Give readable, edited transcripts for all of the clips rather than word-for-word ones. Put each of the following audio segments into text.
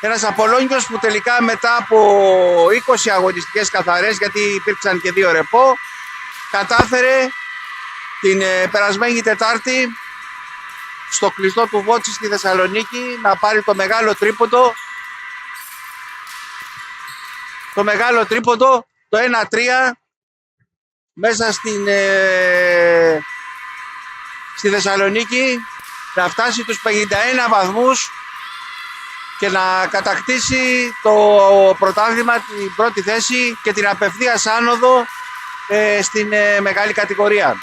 Ένας Απολώνιος που τελικά μετά από 20 αγωνιστικές καθαρές, γιατί υπήρξαν και 2 ρεπό, κατάφερε την περασμένη Τετάρτη στο κλειστό του Βότσι στη Θεσσαλονίκη να πάρει το μεγάλο τρίποντο. Το μεγάλο τρίποντο, το 1-3 μέσα στη Θεσσαλονίκη, να φτάσει τους 51 βαθμούς και να κατακτήσει το πρωτάθλημα, την πρώτη θέση και την απευθείας άνοδο στην μεγάλη κατηγορία.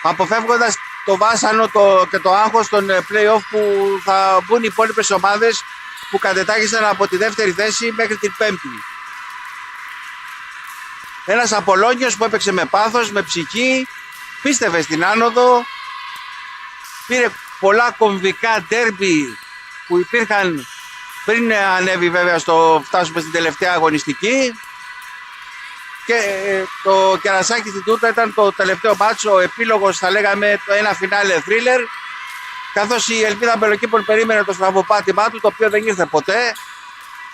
Αποφεύγοντας το βάσανο και το άγχος των play-off που θα μπουν οι υπόλοιπες ομάδες που κατετάγησαν από τη δεύτερη θέση μέχρι την πέμπτη. Ένας Απολώνιος που έπαιξε με πάθος, με ψυχή, πίστευε στην άνοδο, πήρε πολλά κομβικά ντέρμπι που υπήρχαν πριν ανέβει βέβαια φτάσουμε στην τελευταία αγωνιστική, και το κερασάκι στην τούρτα ήταν το τελευταίο μάτσο, ο επίλογος θα λέγαμε, το ένα φινάλε θρίλερ, καθώς η Ελπίδα Μπελοκήπων περίμενε το στραβοπάτημά του, το οποίο δεν ήρθε ποτέ.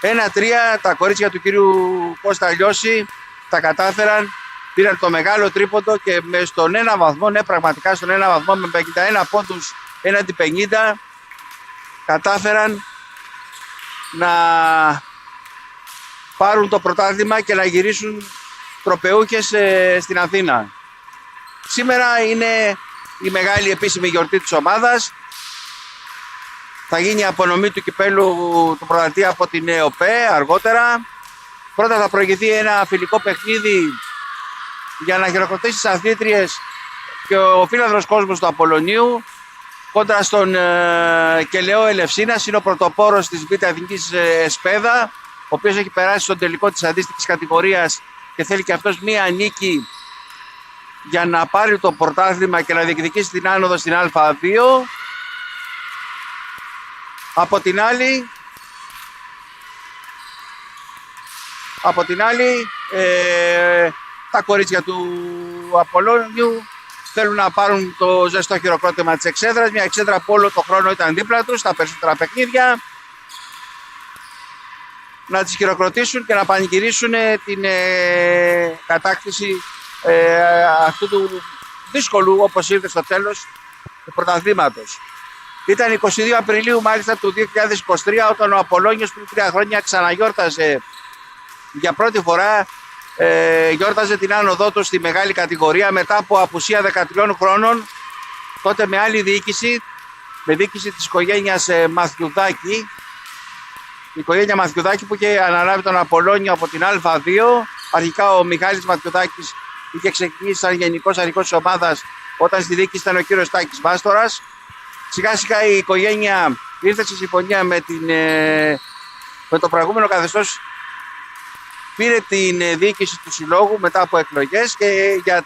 1-3, τα κορίτσια του κυρίου Κώστα Λιώση τα κατάφεραν, πήραν το μεγάλο τρίποντο και στον ένα βαθμό, ναι πραγματικά στον ένα βαθμό, με 51 πόντους έναντι 50, κατάφεραν να πάρουν το πρωτάθλημα και να γυρίσουν τροπεούχες στην Αθήνα. Σήμερα είναι η μεγάλη επίσημη γιορτή της ομάδας. Θα γίνει η απονομή του κυπέλου του πρωταθλητή από την ΕΟΠΕ αργότερα. Πρώτα θα προηγηθεί ένα φιλικό παιχνίδι για να χειροκροτήσει τις αθλήτριες και ο φίλανδρος κόσμος του Απολωνίου κόντρα στον Κελαιό Ελευσίνας. Είναι ο πρωτοπόρος της Β' Εθνικής Εσπέδα, ο οποίος έχει περάσει στον τελικό της αντίστοιχης κατηγορίας και θέλει και αυτός μία νίκη για να πάρει το πρωτάθλημα και να διεκδικήσει την άνοδο στην Α2. Από την άλλη, τα κορίτσια του Απολώνιου θέλουν να πάρουν το ζεστό χειροκρότημα της εξέδρας, μια εξέδρα που όλο το χρόνο ήταν δίπλα τους στα περισσότερα παιχνίδια, να τις χειροκροτήσουν και να πανηγυρίσουν την κατάκτηση αυτού του δύσκολου, όπως ήρθε στο τέλος, του πρωταθλήματος. Ήταν 22 Απριλίου μάλιστα του 2023 όταν ο Απολώνιος πριν 3 χρόνια ξαναγιόρταζε για πρώτη φορά, γιόρταζε την άνοδό του στη μεγάλη κατηγορία μετά από απουσία 13 χρόνων, τότε με άλλη διοίκηση, με διοίκηση της οικογένειας Μαθιουδάκη. Η οικογένεια Μαθιουδάκη που είχε αναλάβει τον Απολώνιο από την Α2. Αρχικά ο Μιχάλης Μαθιουδάκης είχε ξεκινήσει σαν γενικός αρχηγός της ομάδας όταν στη διοίκηση ήταν ο κύριος Τάκης Βάστορας. Σιγά σιγά η οικογένεια ήρθε σε συμφωνία με το προηγούμενο καθεστώς, πήρε την διοίκηση του συλλόγου μετά από εκλογές και για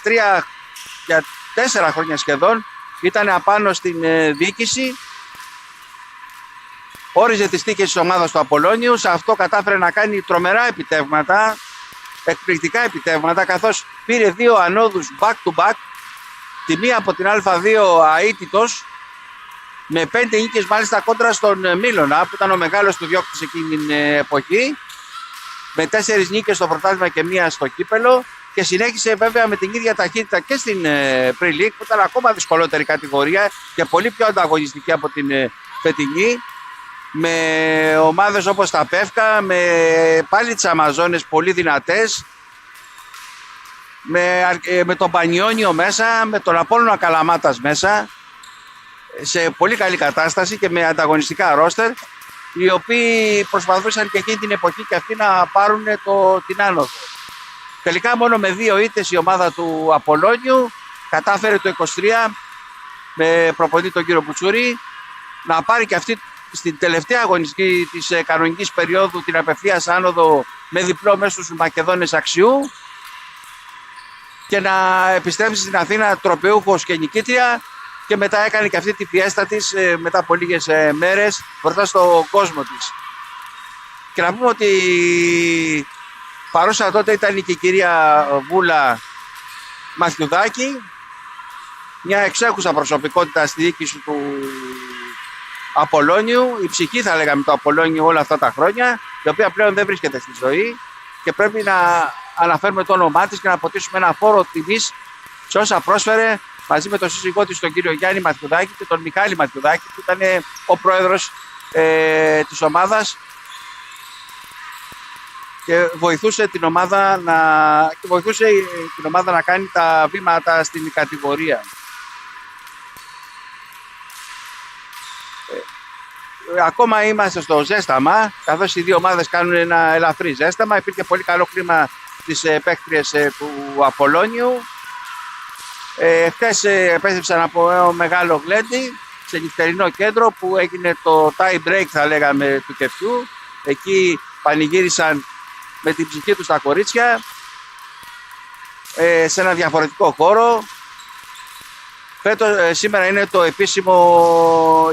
4 χρόνια σχεδόν ήταν απάνω στην διοίκηση. Όριζε τις τύχες της ομάδας του Απολώνιου. Σε αυτό κατάφερε να κάνει τρομερά επιτεύγματα, εκπληκτικά επιτεύγματα, καθώς πήρε 2 ανόδους back to back, τη μία από την Α2 αίτητος, με 5 νίκες μάλιστα κόντρα στον Μίλωνα, που ήταν ο μεγάλος του διώκτης εκείνη την εποχή, με 4 νίκες στο πρωτάθλημα και 1 στο κύπελο, και συνέχισε βέβαια με την ίδια ταχύτητα και στην Pre-League, που ήταν ακόμα δυσκολότερη κατηγορία και πολύ πιο ανταγωνιστική από την φετινή, με ομάδες όπως τα Πεύκα, με πάλι τις Αμαζόνες πολύ δυνατές, με τον Πανιόνιο μέσα, με τον Απόλλωνα Καλαμάτας μέσα, σε πολύ καλή κατάσταση και με ανταγωνιστικά ρόστερ, οι οποίοι προσπαθούσαν και εκείνη την εποχή και αυτοί να πάρουν την άνοδο. Τελικά μόνο με 2 ήττες η ομάδα του Απολώνιου κατάφερε το 23 με προπονητή τον κύριο Μπουτσούρη να πάρει και αυτή στην τελευταία αγωνιστική της κανονικής περίοδου την απευθείας άνοδο με διπλό μέσα στους Μακεδόνες Αξιού και να επιστρέψει στην Αθήνα τροπεούχος και νικήτρια, και μετά έκανε και αυτή τη φιέστα της μετά από λίγες μέρες μπροστά στον κόσμο της. Και να πούμε ότι παρούσα τότε ήταν και η κυρία Βούλα Μαθιουδάκη, μια εξέχουσα προσωπικότητα στη διοίκηση Απολώνιου, η ψυχή θα λέγαμε του Απολώνιου όλα αυτά τα χρόνια, η οποία πλέον δεν βρίσκεται στη ζωή και πρέπει να αναφέρουμε το όνομά της και να αποτίσουμε ένα φόρο τιμής σε όσα πρόσφερε μαζί με τον σύζυγό της, τον κύριο Γιάννη Μαθιουδάκη και τον Μιχάλη Μαθιουδάκη, που ήταν ο πρόεδρος της ομάδας και βοηθούσε την ομάδα να κάνει τα βήματα στην κατηγορία. Ακόμα είμαστε στο ζέσταμα, καθώς οι δύο ομάδες κάνουν ένα ελαφρύ ζέσταμα. Υπήρχε πολύ καλό κλίμα στις παίκτριες του Απολώνιου. Χθες επέστρεψαν από ένα μεγάλο γλέντι σε νυχτερινό κέντρο που έγινε το tie break, θα λέγαμε, του κεφιού. Εκεί πανηγύρισαν με την ψυχή τους τα κορίτσια σε ένα διαφορετικό χώρο. Σήμερα είναι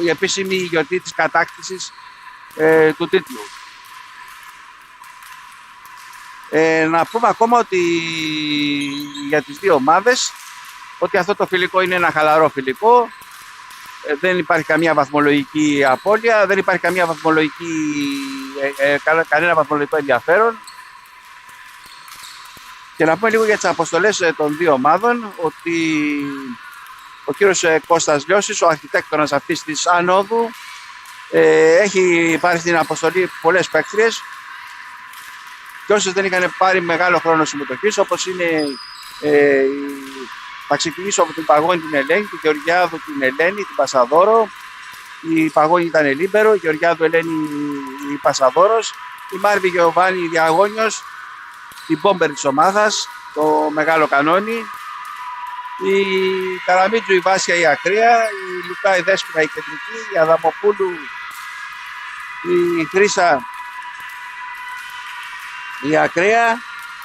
η επίσημη γιορτή της κατάκτησης του τίτλου. Να πούμε ακόμα ότι για τις δύο ομάδες ότι αυτό το φιλικό είναι ένα χαλαρό φιλικό. Δεν υπάρχει καμία βαθμολογική απώλεια, δεν υπάρχει κανένα βαθμολογικό ενδιαφέρον. Και να πούμε λίγο για τις αποστολές των δύο ομάδων, ότι ο κύριος Κώστας Λιώσης, ο αρχιτέκτονας αυτής της ανόδου, έχει πάρει στην αποστολή πολλές παίκτριες και όσες δεν είχαν πάρει μεγάλο χρόνο συμμετοχής, όπως είναι θα ξεκινήσω από την Παγώνη την Ελένη, την Γεωργιάδου την Ελένη, την Πασαδόρο. Η Παγώνη ήταν Λίμπερο, η Γεωργιάδου Ελένη η Πασαδόρος, η Μάρβη Γιωβάνη η Διαγώνιος, η Μπόμπερ της ομάδας, το μεγάλο κανόνι, η Καραμίτζου η Βάσια η Ακραία, η Λουκά η Δέσποινα η Κεντρική, η Αδαμοπούλου η Χρύσα η Ακραία,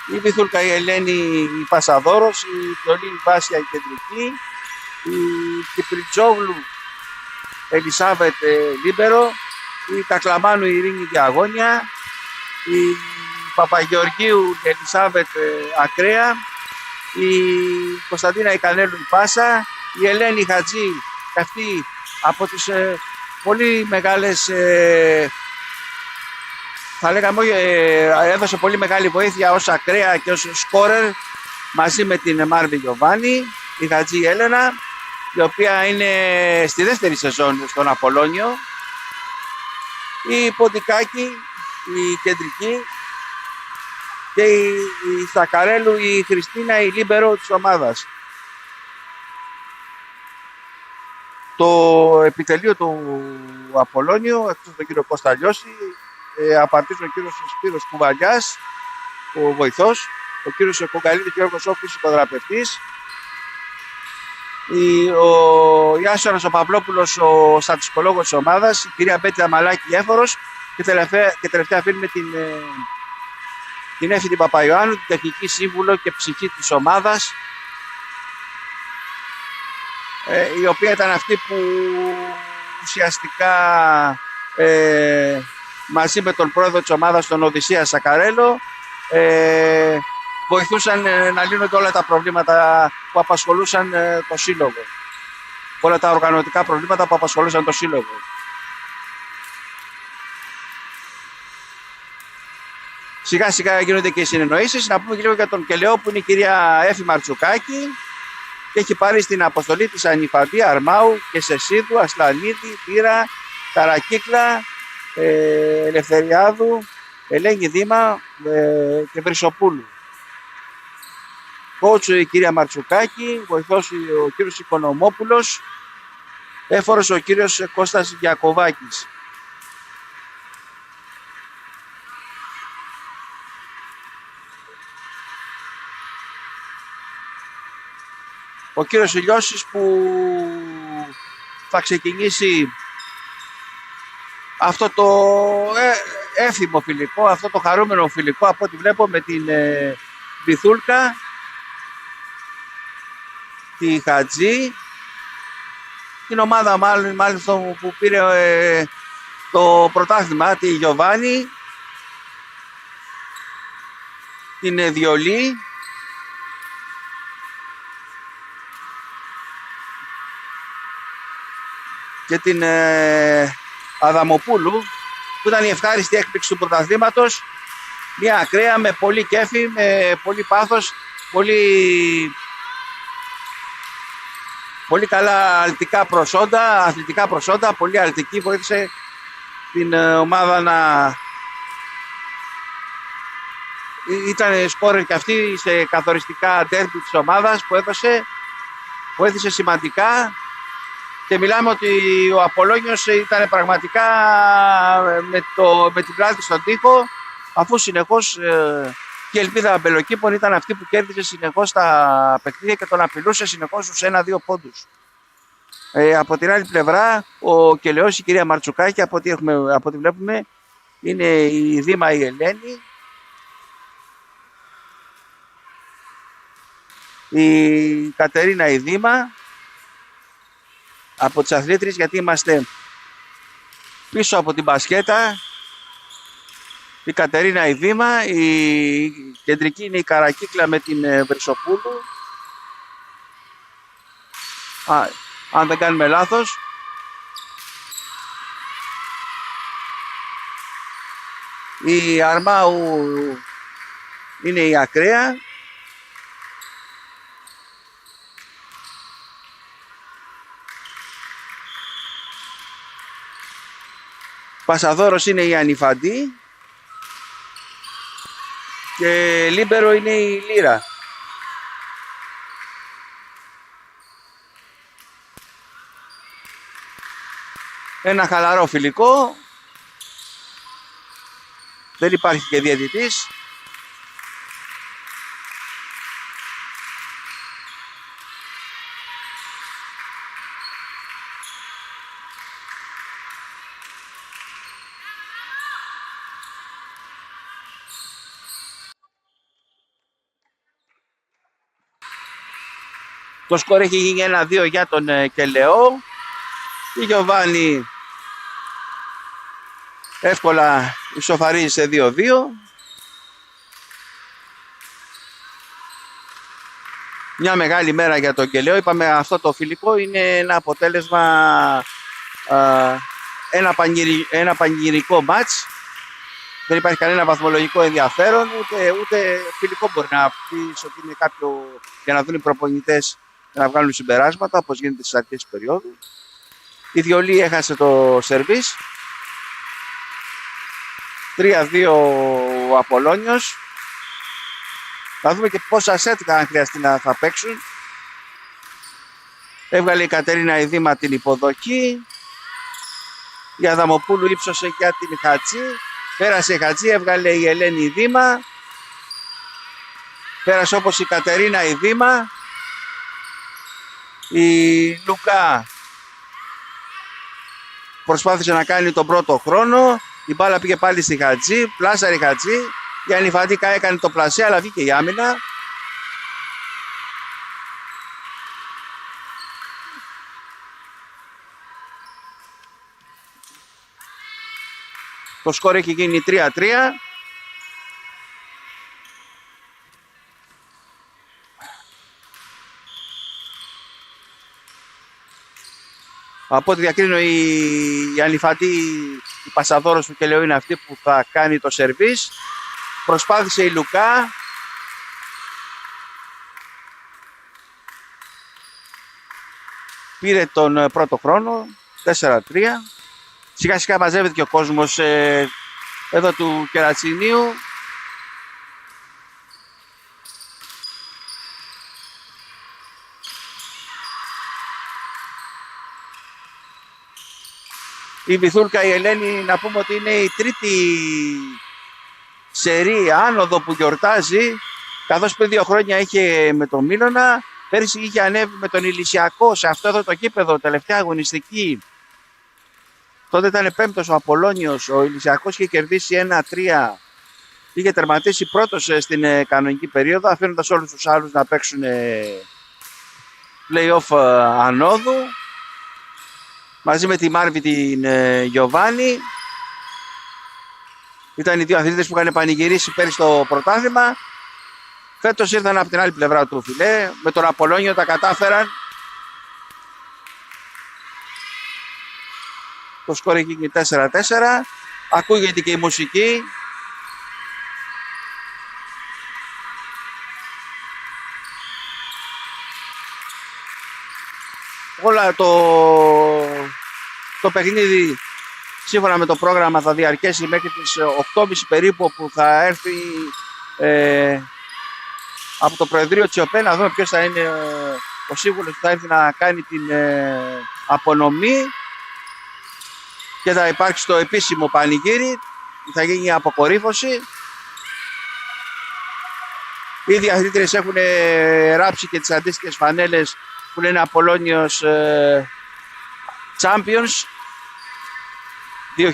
η Βυθούλκα η Ελένη η Πασαδόρος, η Φιολή η Βάσια η Κεντρική, η Κυπριτζόγλου Ελισάβετ Λίμπερο, η Κακλαμάνου η Ειρήνη Διαγώνια, η Παπαγεωργίου η Ελισάβετ Ακραία, η Κωνσταντίνα η Κανέλου η Πάσα, η Ελένη Χατζή, αυτή από τις πολύ μεγάλες, θα λέγαμε, έδωσε πολύ μεγάλη βοήθεια ως ακραία και ως σκόρερ μαζί με την Μάρβη Γιωβάνη, η Χατζή Έλενα, η οποία είναι στη δεύτερη σεζόν στον Απολώνιο, η Ποντικάκη, η Κεντρική και η Σακαρέλου, η Χριστίνα, η Λίμπερο της ομάδας. Το επιτελείο του Απολώνιου, εκτός τον κύριο Κώστα Λιώση, απαρτίζουν ο κύριος Σπύρος Κουβαλιάς, ο βοηθός, ο κύριος Κογκαλίδης Γιώργος Όφης, οικοδραπευτής, ο Ιάσονας ο Παυλόπουλος, ο στατιστικολόγος της ομάδας, η κυρία Μπέτια Μαλάκη Έφορος και τελευταία αφήνουμε την Έφη την Παπαϊωάννου, την τεχνική σύμβουλο και ψυχή της ομάδας, η οποία ήταν αυτή που ουσιαστικά μαζί με τον πρόεδρο της ομάδας, τον Οδυσσέα Σακαρέλο, βοηθούσαν να λύνονται όλα τα προβλήματα που απασχολούσαν το σύλλογο. Όλα τα οργανωτικά προβλήματα που απασχολούσαν το σύλλογο. Σιγά σιγά γίνονται και οι συνεννοήσεις. Να πούμε λίγο για τον Κελαιό, που είναι η κυρία Έφη Μαρτσουκάκη και έχει πάρει στην αποστολή της Ανιφαντία Αρμάου και Σεσίδου, Ασλανίδη, Πύρα, Καρακύκλα, Ελευθεριάδου, Ελένη Δήμα και Βρυσοπούλου. Κότσου η κυρία Μαρτσουκάκη, βοηθός ο κύριος Οικονομόπουλος, έφορος ο κύριος Κώστας Γιακοβάκης. Ο κύριος Ηλιώσης που θα ξεκινήσει αυτό το εύθυμο φιλικό, αυτό το χαρούμενο φιλικό, από ό,τι βλέπω, με την Βυθούλκα, τη Χατζή, την ομάδα μάλιστα που πήρε το πρωτάθλημα, τη Γιωβάνη, την Διολή, και την Αδαμοπούλου, που ήταν η ευχάριστη έκπληξη του πρωταθλήματος. Μια ακραία με πολύ κέφι, με πολύ πάθος, πολύ καλά αθλητικά προσόντα, πολύ αλτική, βοήθησε την ομάδα να... Ήταν σκόρερ και αυτή σε καθοριστικά ντέρμπι της ομάδας που βοήθησε σημαντικά, και μιλάμε ότι ο Απολώνιος ήταν πραγματικά με την πλάτη στον τοίχο, αφού συνεχώς και η ελπίδα Αμπελοκήπων ήταν αυτή που κέρδιζε συνεχώς τα παιχνίδια και τον απειλούσε συνεχώς στους 1-2 πόντους. Από την άλλη πλευρά, ο Κελαιός, η κυρία Μαρτσουκάκη, από ό,τι βλέπουμε, είναι η Δήμα η Ελένη, η Κατερίνα η Δήμα, από τις αθλήτριες, γιατί είμαστε πίσω από την μπασκέτα. Η Κατερίνα η Δήμα, η κεντρική είναι η Καρακύκλα με την Βρυσοπούλου, αν δεν κάνουμε λάθος. Η Αρμάου είναι η ακραία. Πασαδόρος είναι η Ανιφαντή και λίμπερο είναι η Λύρα. Ένα χαλαρό φιλικό, δεν υπάρχει και διαιτητής. Το σκορ έχει γίνει 1-2 για τον Κελαιό. Η Γιωβάνη εύκολα ισοφαρίζει σε 2-2. Μια μεγάλη μέρα για τον Κελαιό. Είπαμε, αυτό το φιλικό είναι ένα αποτέλεσμα, ένα πανηγυρικό μάτς. Δεν υπάρχει κανένα βαθμολογικό ενδιαφέρον, ούτε φιλικό μπορεί να πεις ότι είναι κάποιο για να δουν οι προπονητές να βγάλουν συμπεράσματα, όπως γίνεται στις αρχές της περίοδου. Η Διολή έχασε το σερβίς. 3-2 ο Απολώνιος. Θα δούμε και πόσα σετ αν χρειαστεί να θα παίξουν. Έβγαλε η Κατερίνα η Δήμα την υποδοχή. Η Αδαμοπούλου ύψωσε για την Χατζή. Πέρασε η Χατζή, έβγαλε η Ελένη η Δήμα. Πέρασε όπως η Κατερίνα η Δήμα. Η Λουκά προσπάθησε να κάνει τον πρώτο χρόνο. Η μπάλα πήγε πάλι στη Χατζή. Πλάσαρε η Χατζή. Η Ανιφαντίκα έκανε το πλασέ, αλλά βγήκε η άμυνα. Το σκορ έχει γίνει 3-3. Από ό,τι διακρίνω, η Ανιφαντή, η πασαδόρος του Κελαιού, είναι αυτή που θα κάνει το σερβίς. Προσπάθησε η Λουκά. Πήρε τον πρώτο χρόνο, 4-3. Σιγά σιγά μαζεύεται και ο κόσμος εδώ του Κερατσινίου. Η Βυθούλκα η Ελένη, να πούμε ότι είναι η τρίτη σερί άνοδο που γιορτάζει, καθώς πριν 2 χρόνια είχε με τον Μήλωνα, πέρυσι είχε ανέβει με τον Ηλυσιακό σε αυτό εδώ το κήπεδο, τελευταία αγωνιστική. Τότε ήταν 5ος ο Απολώνιος, ο Ηλυσιακός είχε κερδίσει 1-3, είχε τερματίσει πρώτος στην κανονική περίοδο, αφήνοντας όλους τους άλλους να παίξουν play-off ανόδου. Μαζί με τη Μάρβη την Γιωβάνη. Ήταν οι δύο αθλήτες που είχαν πανηγυρίσει πέρυσι το πρωτάθλημα. Φέτος ήρθαν από την άλλη πλευρά του φιλέ. Με τον Απολώνιο τα κατάφεραν. Το σκορ έχει γίνει 4-4. Ακούγεται και η μουσική. Όλα το παιχνίδι σύμφωνα με το πρόγραμμα θα διαρκέσει μέχρι τις 8.30 περίπου, που θα έρθει από το Προεδρείο της ΕΟΠΕ να δούμε ποιος θα είναι ο σύμβουλος που θα έρθει να κάνει την απονομή και θα υπάρξει το επίσημο πανηγύρι, θα γίνει η αποκορύφωση. Ήδη οι αθλήτριες έχουν ράψει και τις αντίστοιχες φανέλες που λένε Απολλώνιος Champions 2025-2026.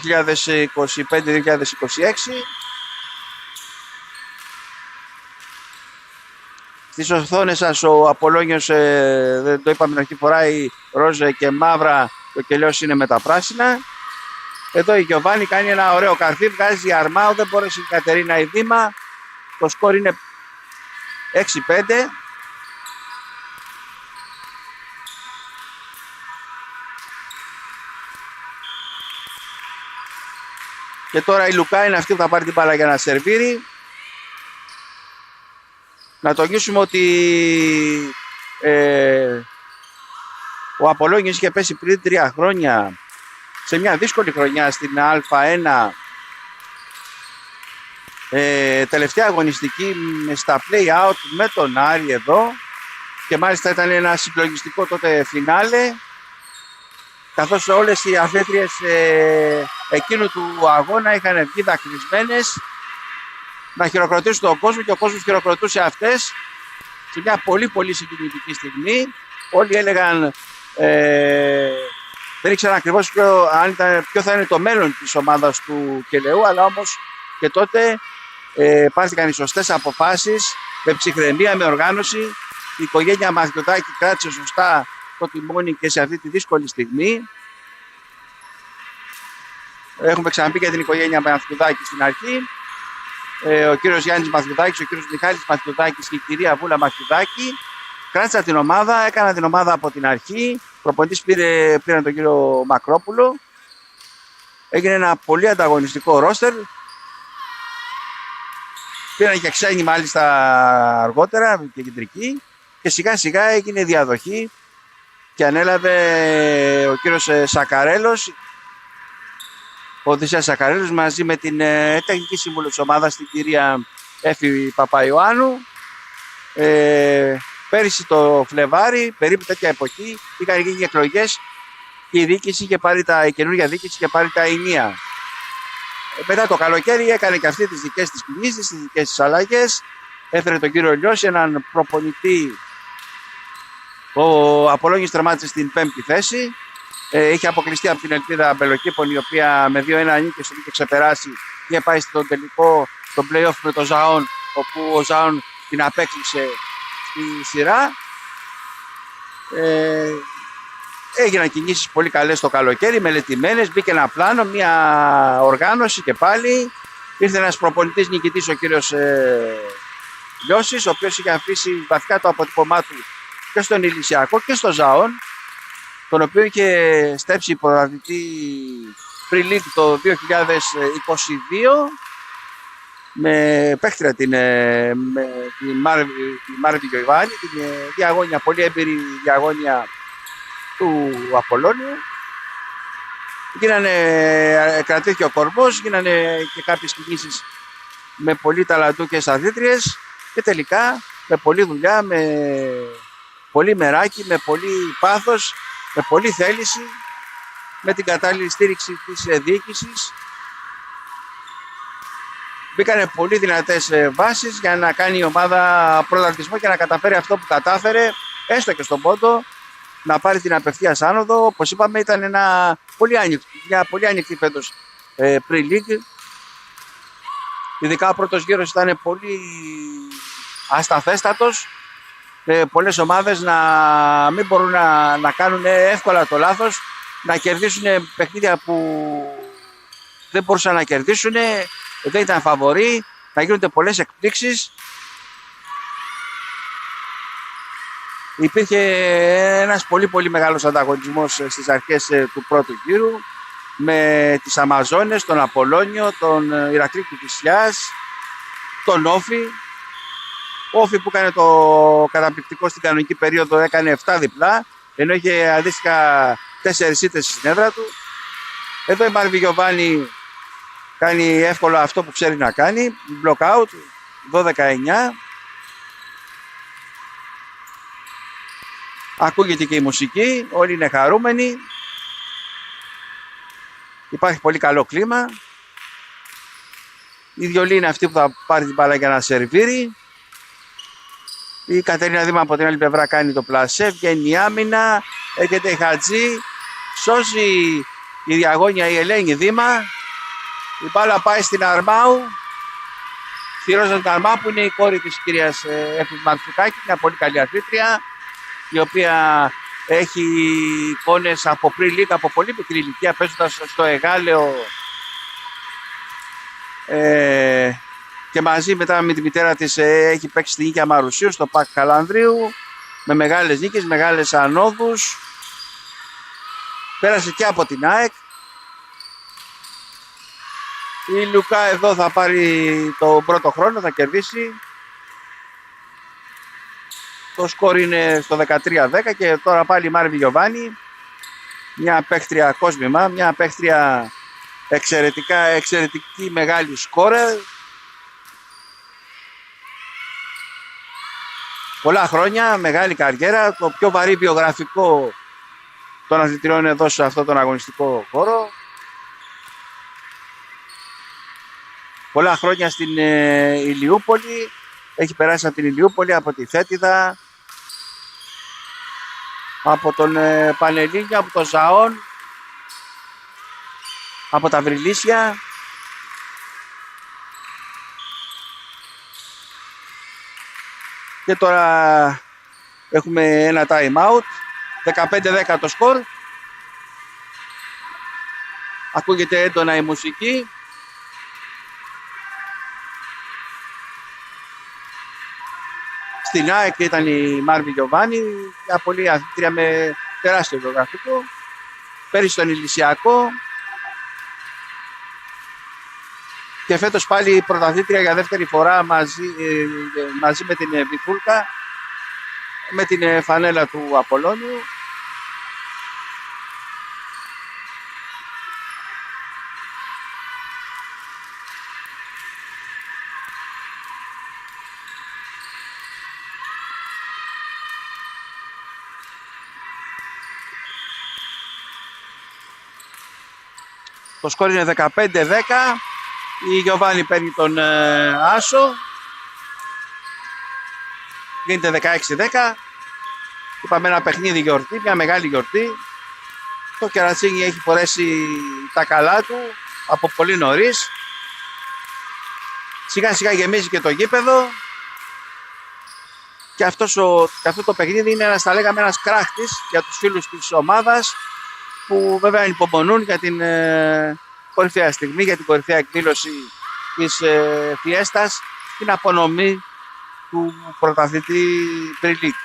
Στις οθόνες σας ο Απολλώνιος, δεν το είπαμε την αρχή, φοράει ροζ και μαύρα, το κελαιός είναι με τα πράσινα. Εδώ η Γιωβάνη κάνει ένα ωραίο καρφί, βγάζει αρμάου, δεν μπόρεσε η Κατερίνα η Δήμα. Το σκορ είναι 6-5. Και τώρα η Λουκά είναι αυτή που θα πάρει την μπάλα για να σερβίρει. Να τονίσουμε ότι ο Απολλώνιος είχε πέσει πριν 3 χρόνια σε μια δύσκολη χρονιά στην Α1, τελευταία αγωνιστική στα play-out με τον Άρη εδώ, και μάλιστα ήταν ένα συγκλονιστικό τότε φινάλε, καθώς όλες οι αθλήτριες εκείνου του αγώνα είχαν βγει δακρυσμένες να χειροκροτήσουν τον κόσμο και ο κόσμος χειροκροτούσε αυτές σε μια πολύ πολύ συγκινητική στιγμή. Όλοι έλεγαν, δεν ήξεραν ακριβώς ποιο θα είναι το μέλλον της ομάδας του Κελαιού, αλλά όμως και τότε πάρθηκαν οι σωστές αποφάσεις με ψυχραιμία, με οργάνωση. Η οικογένεια Μαθιωτάκη κράτησε σωστά το τιμόνι και σε αυτή τη δύσκολη στιγμή. Έχουμε ξαναπεί για την οικογένεια Μαθιωτάκη στην αρχή. Ο κύριος Γιάννης Μαθιωτάκης, ο κύριος Μιχάλης Μαθιωτάκης και η κυρία Βούλα Μαθιωτάκη κράτησαν την ομάδα, έκαναν την ομάδα από την αρχή. Προπονητής πήραν τον κύριο Μακρόπουλο. Έγινε ένα πολύ ανταγωνιστικό ρόστερ. Πήραν και ξένοι μάλιστα αργότερα και κεντρικοί. Και σιγά σιγά έγινε διαδοχή και ανέλαβε ο κύριος Σακαρέλος, ο Οδυσσέας Σακαρέλος, μαζί με την τεχνική σύμβουλο της ομάδας, την κυρία Έφη Παπαϊωάννου. Πέρυσι το Φλεβάρι, περίπου τέτοια εποχή, είχαν γίνει εκλογές και η διοίκηση είχε πάρει η καινούργια διοίκηση είχε πάρει τα ενία. Μετά το καλοκαίρι έκανε και αυτή τις δικές της κινήσεις, τις δικές της αλλαγές. Έφερε τον κύριο Λιώση, έναν προπονητή. Ο Απολλώνιος τερμάτισε στην 5η θέση. Είχε αποκλειστεί από την Ελπίδα Μπελοκήπων, η οποία με 2-1 νίκες είχε ξεπεράσει. Είχε πάει στον τελικό, στον play-off με τον Ζαόν, όπου ο Ζαόν την απέκλεισε στη σειρά. Έγιναν κινήσεις πολύ καλές το καλοκαίρι, μελετημένες, μπήκε ένα πλάνο, μια οργάνωση και πάλι. Ήρθε ένας προπονητής νικητής, ο κύριος Λιώσης, ο οποίος είχε αφήσει βαθικά το αποτύπωμά του και στον Ηλυσιακό και στο Ζαόν, τον οποίο είχε στέψει πρωταθλητή Pre-League το 2022 με παίχτρια την Μάρβη Γιωβάνη, την διαγώνια, πολύ έμπειρη διαγώνια του Απολλώνιου. Κρατήθηκε ο κορμός, γίνανε και κάποιες κινήσεις με πολύ ταλαντούχες αθλήτριες και τελικά με πολλή δουλειά, με πολύ μεράκι, με πολύ πάθος, με πολύ θέληση, με την κατάλληλη στήριξη της διοίκησης. Μπήκανε πολύ δυνατές βάσεις για να κάνει η ομάδα πρωταθλητισμό και να καταφέρει αυτό που κατάφερε, έστω και στον πόντο, να πάρει την απευθείας άνοδο. Όπως είπαμε, ήταν μια πολύ ανοιχτή φέτος pre-league. Ειδικά ο πρώτος γύρος ήταν πολύ ασταθέστατος. Πολλές ομάδες να μην μπορούν να κάνουν εύκολα το λάθος, να κερδίσουν παιχνίδια που δεν μπορούσαν να κερδίσουν, δεν ήταν φαβορί, να γίνονται πολλές εκπλήξεις. Υπήρχε ένας πολύ πολύ μεγάλος ανταγωνισμός στις αρχές του πρώτου γύρου. με τις Αμαζόνες, τον Απολώνιο, τον Ηρακλή του Κηφισιάς, τον Όφη. Ο Όφη που έκανε το καταπληκτικό στην κανονική περίοδο έκανε 7 διπλά, ενώ είχε αντίστοιχα 4 ήττες στην έδρα του. Εδώ η Μάρβη Γιοβάνη κάνει εύκολα αυτό που ξέρει να κάνει, block out, 12-9. Ακούγεται και η μουσική, όλοι είναι χαρούμενοι. Υπάρχει πολύ καλό κλίμα. Η Διολή είναι αυτή που θα πάρει την μπάλα για να σερβίρει. Η Κατερίνα Δήμα από την άλλη πλευρά κάνει το πλασέ, βγαίνει η άμυνα, έρχεται η Χατζή, σώζει η διαγώνια η Ελένη Δήμα. Η μπάλα πάει στην Αρμάου, στη Ρόζα του Αρμάου που είναι η κόρη της κυρίας Εφης Μαρτσουκάκη, μια πολύ καλή αθλήτρια, η οποία έχει εικόνες από πριν λίγα, από πολύ μικρή ηλικία, παίζοντας στο Εγάλεο και μαζί μετά με τη μητέρα της έχει παίξει στη Νίκη Αμαρουσίου στο ΠΑΚ Χαλανδρίου με μεγάλες νίκες, μεγάλες ανόδους. Πέρασε και από την ΑΕΚ. Η Λουκά εδώ θα πάρει το πρώτο χρόνο, θα κερδίσει. Το σκορ είναι στο 13-10 και τώρα πάλι η Μάρβη Γιοβάνη. Μια παίχτρια κόσμημα, μια παίχτρια εξαιρετική μεγάλη σκόρερ. Πολλά χρόνια, μεγάλη καριέρα, το πιο βαρύ βιογραφικό των αθλητριών εδώ σε αυτόν τον αγωνιστικό χώρο. Πολλά χρόνια στην Ηλιούπολη, έχει περάσει από την Ηλιούπολη, από τη Θέτιδα, από τον Πανελλήνιο, από τον Ζαόν, από τα Βρυλίσια. Και τώρα έχουμε ένα time out, 15-10 το σκορ. Ακούγεται έντονα η μουσική. Στην ΑΕΚ ήταν η Μάρβη Γιοβάνη, μια πολύ αθλήτρια με τεράστιο βιογραφικό. Πέρυσι στον Ηλυσιακό. Και φέτος πάλι πρωταθλήτρια για δεύτερη φορά μαζί με την Βιθούλκα, με την φανέλα του Απολώνιου. Το σκόρ είναι 15-10. Η Γιοβάνη παίρνει τον Άσο. Γίνεται 16-10. Είπαμε ένα παιχνίδι γιορτή, μια μεγάλη γιορτή. Το Κερατσίνι έχει φορέσει τα καλά του από πολύ νωρίς. Σιγά σιγά γεμίζει και το γήπεδο. Και αυτό το παιχνίδι είναι θα λέγαμε ένας κράχτης για τους φίλους της ομάδας που βέβαια υπομονούν για την κορυφαία στιγμή, για την κορυφαία εκδήλωση της Φιέστας, την απονομή του πρωταθλητή Πριλίκ.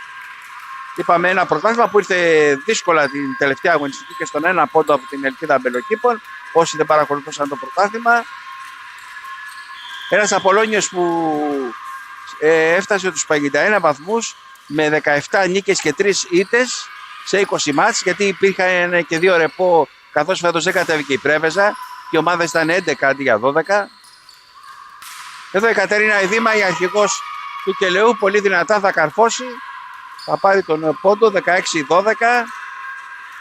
Είπαμε ένα πρωτάθλημα που ήρθε δύσκολα την τελευταία αγωνιστική και στον ένα πόντο από την Ελπίδα Μπελοκήπων, όσοι δεν παρακολουθούσαν το πρωτάθλημα. Ένας Απολώνιος που έφτασε τους 51 βαθμούς με 17 νίκες και 3 ήττες σε 20 μάτς, γιατί υπήρχαν και 2 ρεπό, καθώς φέτος δεν κατέβηκε η Πρέβεζα και η ομάδα ήταν 11 αντί για 12. Εδώ η Κατερίνα Ιδήμα, η αρχηγός του Κελαιού, πολύ δυνατά θα καρφώσει, θα πάρει τον πόντο 16-12.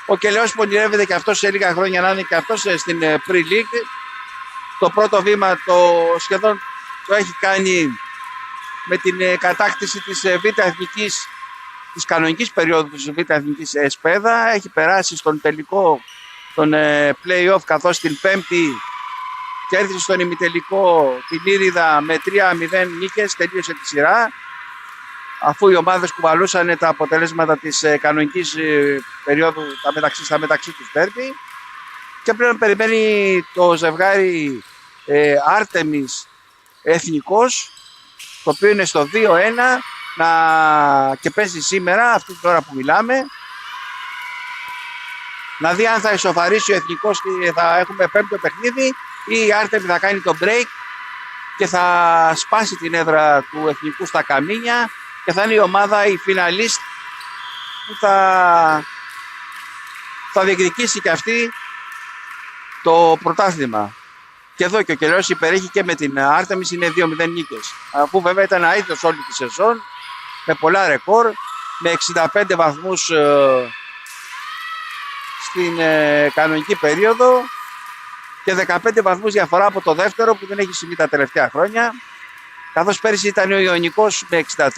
Ο Κελαιός πονηρεύεται και αυτός σε λίγα χρόνια να είναι και αυτός στην Pre-League. Το πρώτο βήμα σχεδόν το έχει κάνει με την κατάκτηση της Β' Εθνικής, της κανονικής περίοδου της Β' Εθνικής Εσπέδα. Έχει περάσει στον τελικό των play-off, καθώς την Πέμπτη κέρδισε στον ημιτελικό την Ήριδα με 3-0 νίκες, τελείωσε τη σειρά, αφού οι ομάδες κουβαλούσαν τα αποτελέσματα της κανονικής περίοδου στα μεταξύ τους ντέρμπι. Και πλέον περιμένει το ζευγάρι Άρτεμις Εθνικός, το οποίο είναι στο 2-1 και παίζει σήμερα, αυτή την ώρα που μιλάμε. να δει αν θα ισοφαρίσει ο Εθνικός και θα έχουμε πέμπτο παιχνίδι ή η Άρτεμι θα κάνει το break και θα σπάσει την έδρα του Εθνικού στα καμίνια και θα είναι η ομάδα, η φιναλίστ που θα διεκδικήσει και αυτή το πρωτάθλημα. Και εδώ και ο Κελαιός υπερέχει και με την Άρτεμις, είναι 2-0 νίκες. Αφού βέβαια ήταν αίτητος όλη τη σεζόν, με πολλά ρεκόρ, με 65 βαθμούς στην κανονική περίοδο και 15 βαθμούς διαφορά από το δεύτερο που δεν έχει συμβεί τα τελευταία χρόνια. Καθώς πέρυσι ήταν ο Ιωνικός με 63,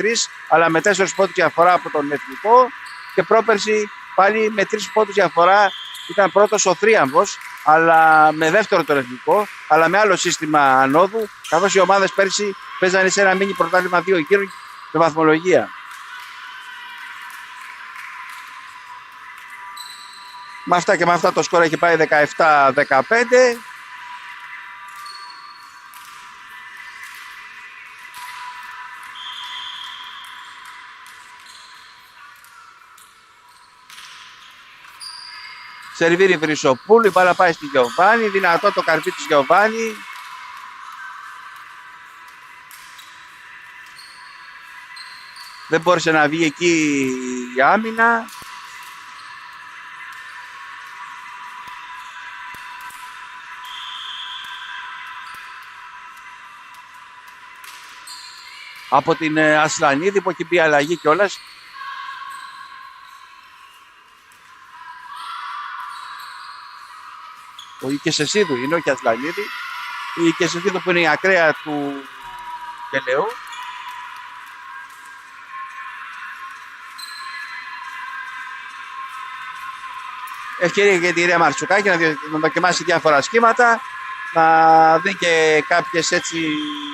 αλλά με 4 πόντους διαφορά από τον Εθνικό και πρόπερσι πάλι με 3 πόντους διαφορά ήταν πρώτος ο Θρίαμβος, αλλά με δεύτερο τον Εθνικό, αλλά με άλλο σύστημα ανόδου, καθώς οι ομάδες πέρσι παίζανε σε ένα μίνι πρωτάθλημα 2 γύρων με βαθμολογία. Με αυτά και με αυτά το σκορ έχει πάει 17-15. Σερβίρι Βρυσοπούλου, η μπάλα πάει στη Γιωβάνη, δυνατό το καρπί της Γιωβάνη. Δεν μπόρεσε να βγει εκεί η άμυνα. Από την Ασλανίδη που έχει μπει αλλαγή κιόλας. Ο Ικεσεσίδου είναι, όχι Ασλανίδη. Η Ικεσεσίδου που είναι η ακραία του Κελαιού. Ευκαιρία για την Ρία Μαρτσουκάκη να δοκιμάσει διάφορα σχήματα, να δει και κάποιες έτσι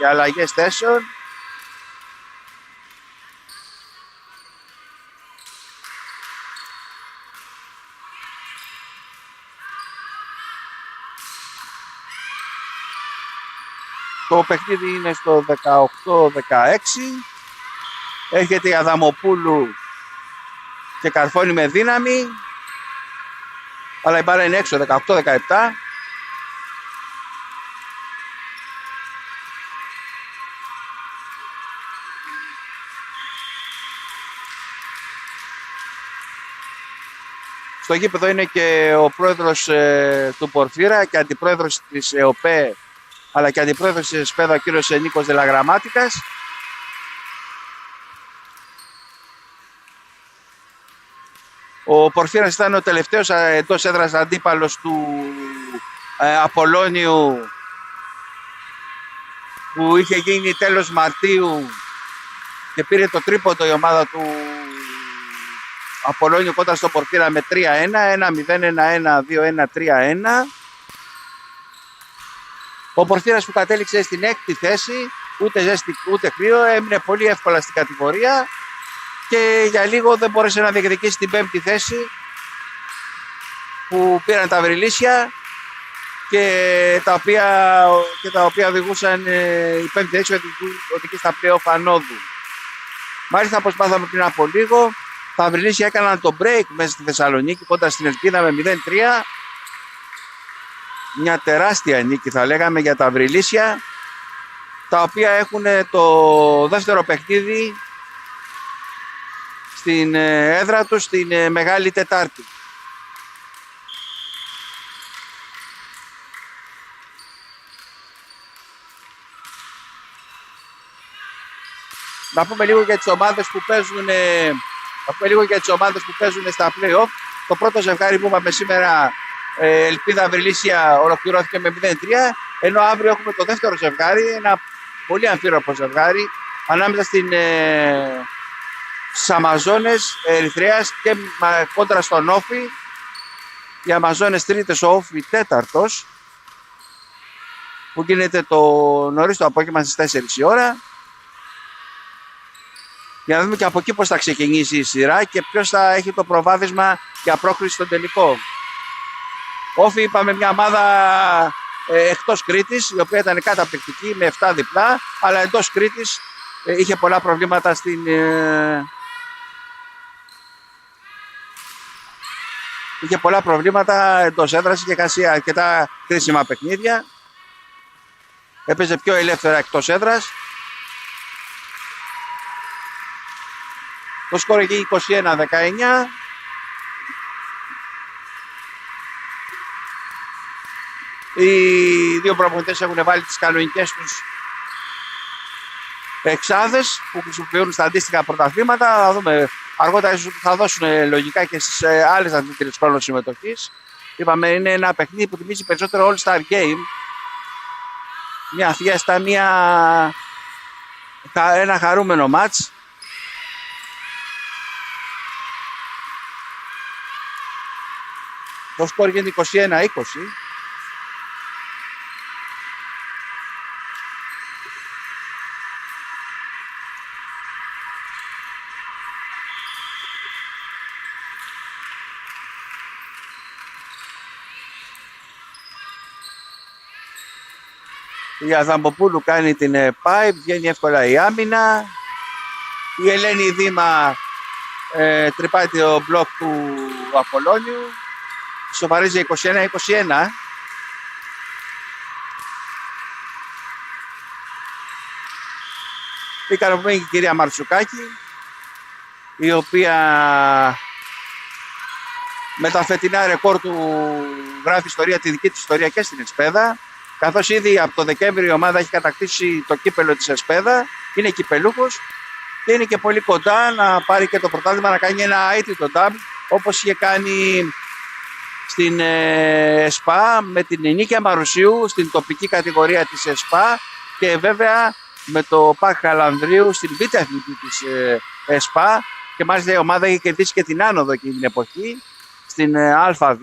αλλαγές θέσεων. Το παιχνίδι είναι στο 18-16. Έρχεται η Αδαμοπούλου και καρφώνει με δύναμη. Αλλά η μπάλα είναι έξω, 18-17. Στο γήπεδο είναι και ο πρόεδρος του Πορφύρα και αντιπρόεδρος της ΕΟΠΕ, αλλά και αντιπρόεδρος της ΕΣΠΕΔΑ, ο κύριος Νίκος Δελαγραμμάτικας. Ο Πορφύρας ήταν ο τελευταίος εντός έδρας αντίπαλος του Απολώνιου που είχε γίνει τέλος Μαρτίου και πήρε το τρίποντο η ομάδα του Απολώνιου κοντά στο Πορφύρα με 3-1, 1-0, 1-1, 2-1, 3-1. Ο Πορφύρας που κατέληξε στην 6η θέση, ούτε ζέστη ούτε κρύο, έμεινε πολύ εύκολα στην κατηγορία και για λίγο δεν μπόρεσε να διεκδικήσει την 5η θέση που πήραν τα Βρυλίσια και τα οποία οδηγούσαν η 5η θέση οδηγεί στα play-off ανόδου. Μάλιστα, όπως μάθαμε πριν από λίγο, τα Βρυλίσια έκαναν το break μέσα στη Θεσσαλονίκη κοντά στην Ελπίδα με 0-3. Μια τεράστια νίκη θα λέγαμε για τα Βρυλίσια, τα οποία έχουν το δεύτερο παιχνίδι στην έδρα τους την Μεγάλη Τετάρτη. Να πούμε λίγο για τις ομάδες που παίζουν, στα play-off. Το πρώτο ζευγάρι που είπαμε σήμερα, Ελπίδα Βρυλίσια, ολοκληρώθηκε με 0-3, ενώ αύριο έχουμε το δεύτερο ζευγάρι, ένα πολύ αμφίροπο ζευγάρι ανάμεσα στις Αμαζόνες Ερυθρέας και κόντρα στον Όφη. Οι Αμαζόνες τρίτες, ο Όφη τέταρτος, που γίνεται το νωρίς το απόγευμα στις 4 η ώρα. Για να δούμε και από εκεί πώς θα ξεκινήσει η σειρά και ποιος θα έχει το προβάδισμα για πρόκριση στον τελικό. Όφη, είπαμε, μια ομάδα εκτός Κρήτης, η οποία ήταν καταπληκτική με 7 διπλά, αλλά εντός Κρήτης είχε πολλά προβλήματα είχε πολλά προβλήματα εντός έδρας, είχε χάσει αρκετά κρίσιμα παιχνίδια. Έπαιζε πιο ελεύθερα εκτός έδρας. Το σκορ έχει 21-19. Οι δύο προπονητές έχουν βάλει τις κανονικές τους εξάδες που χρησιμοποιούν στα αντίστοιχα πρωταθλήματα. Θα δούμε αργότερα, ίσως θα δώσουν λογικά και στις άλλες αθλητικές χρόνων συμμετοχής. Είπαμε, είναι ένα παιχνίδι που θυμίζει περισσότερο All-Star Game. Μια φιέστα, ένα χαρούμενο μάτς. Το σκορ γίνεται 21-20. Η Αδαμποπούλου κάνει την πάη, βγαίνει εύκολα η άμυνα. Η Ελένη Δήμα τρυπάει το μπλοκ του Απολώνιου. Σοβαρίζει 21-21. Η ικανοποιημένη η κυρία Μαρτσουκάκη, η οποία με τα φετινά ρεκόρ του γράφει ιστορία, τη δική της ιστορία και στην Εσπέδα. Καθώς ήδη από το Δεκέμβριο η ομάδα έχει κατακτήσει το κύπελο της Εσπέδα, είναι κυπελούχος και είναι και πολύ κοντά να πάρει και το πρωτάθλημα, να κάνει ένα αίτητο double, όπως είχε κάνει στην ΕΣΠΑ με την Νίκαια Μαρουσίου στην τοπική κατηγορία της ΕΣΠΑ και βέβαια με το ΠΑΚ Χαλανδρίου στην β' εθνική της ΕΣΠΑ, και μάλιστα η ομάδα είχε κερδίσει και την άνοδο εκείνη την εποχή στην Α2.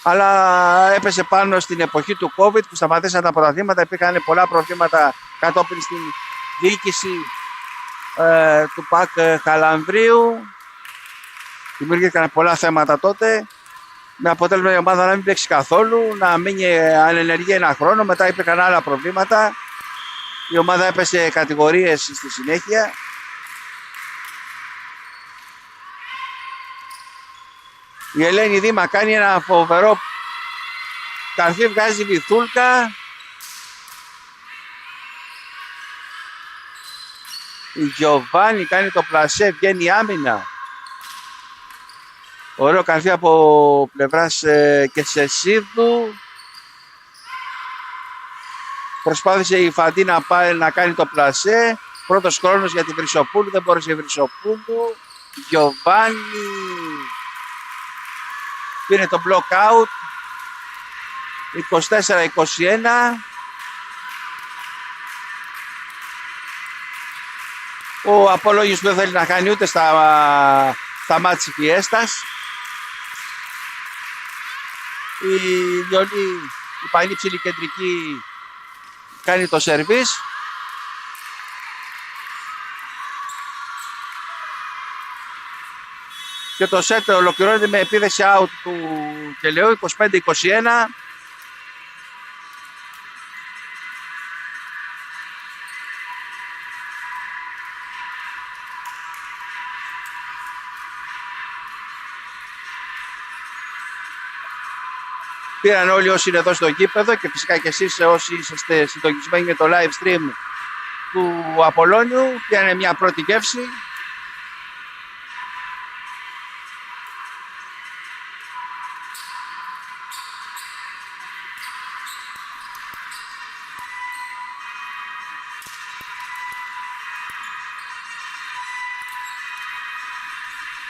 Αλλά έπεσε πάνω στην εποχή του COVID που σταματήσαν τα πρωταθλήματα. Υπήρχαν πολλά προβλήματα κατόπιν στην διοίκηση του ΠΑΚ Χαλανδρίου. Δημιουργήθηκαν πολλά θέματα τότε. Με αποτέλεσμα η ομάδα να μην παίξει καθόλου, να μείνει ανενεργή ένα χρόνο. Μετά υπήρχαν άλλα προβλήματα. Η ομάδα έπεσε κατηγορίες στη συνέχεια. Η Ελένη Δήμα κάνει ένα φοβερό καρφί, βγάζει βυθούλκα. Η Γιωβάνη κάνει το πλασέ, βγαίνει άμυνα. Ωραίο καρφί από πλευράς και Σεσίδου. Προσπάθησε η Φαντίνα να κάνει το πλασέ. Πρώτος χρόνος για τη Βρυσοπούλου, δεν μπόρεσε η Βρυσοπούλου. Γιωβάνη πήρε το block out. 24-21. Ο Απολόγιος που δεν θέλει να κάνει ούτε στα μάτς Φιέστας. Η Λιονή, η πανύψηλη κεντρική, κάνει το σερβίς. Και το σετ ολοκληρώνεται με επίδεση out του Κελαιού, 25-21. Πήραν όλοι όσοι είναι εδώ στο γήπεδο και φυσικά και εσείς όσοι είσαστε συντονισμένοι με το live stream του Απολώνιου. Πήρανε μια πρώτη γεύση.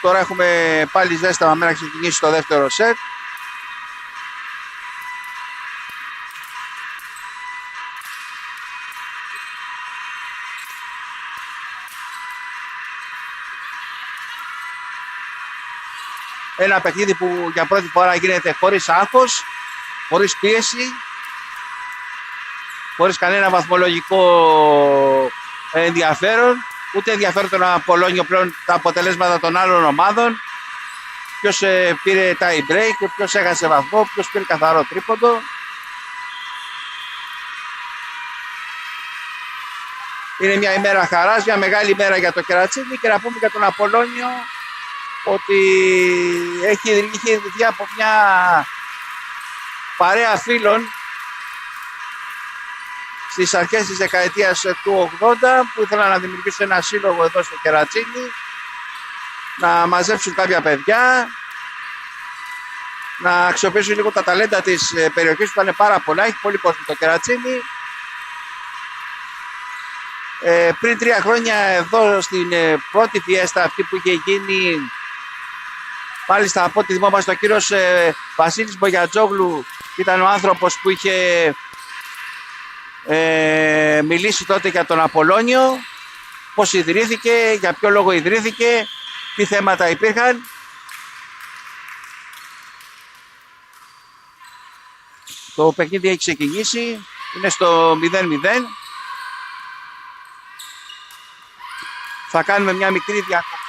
Τώρα έχουμε πάλι ζέσταμα μέρα να ξεκινήσει το δεύτερο σετ. Ένα παιχνίδι που για πρώτη φορά γίνεται χωρίς άγχος, χωρίς πίεση, χωρίς κανένα βαθμολογικό ενδιαφέρον, ούτε ενδιαφέρον τον Απολώνιο πλέον τα αποτελέσματα των άλλων ομάδων, ποιος πήρε tie break, ποιος έχασε βαθμό, ποιος πήρε καθαρό τρίποντο. Είναι μια ημέρα χαράς, μια μεγάλη ημέρα για το Κερατσίνι, και να πούμε για τον Απολώνιο ότι είχε ιδρυθεί από μια παρέα φίλων στις αρχές της δεκαετίας του 80 που ήθελαν να δημιουργήσουν ένα σύλλογο εδώ στο Κερατσίνι, να μαζέψουν κάποια παιδιά, να αξιοποιήσουν λίγο τα ταλέντα της περιοχής που ήταν πάρα πολλά. Έχει πολύ κόσμο το Κερατσίνι. Πριν 3 χρόνια εδώ στην πρώτη φιέστα αυτή που είχε γίνει, μάλιστα από ό,τι θυμόμαστε, ο κύριος Βασίλης Μπογιατζόγλου ήταν ο άνθρωπος που είχε μιλήσει τότε για τον Απολώνιο, πώς ιδρύθηκε, για ποιο λόγο ιδρύθηκε, τι θέματα υπήρχαν. Το παιχνίδι έχει ξεκινήσει, είναι στο 0-0. Θα κάνουμε μια μικρή διακοπή.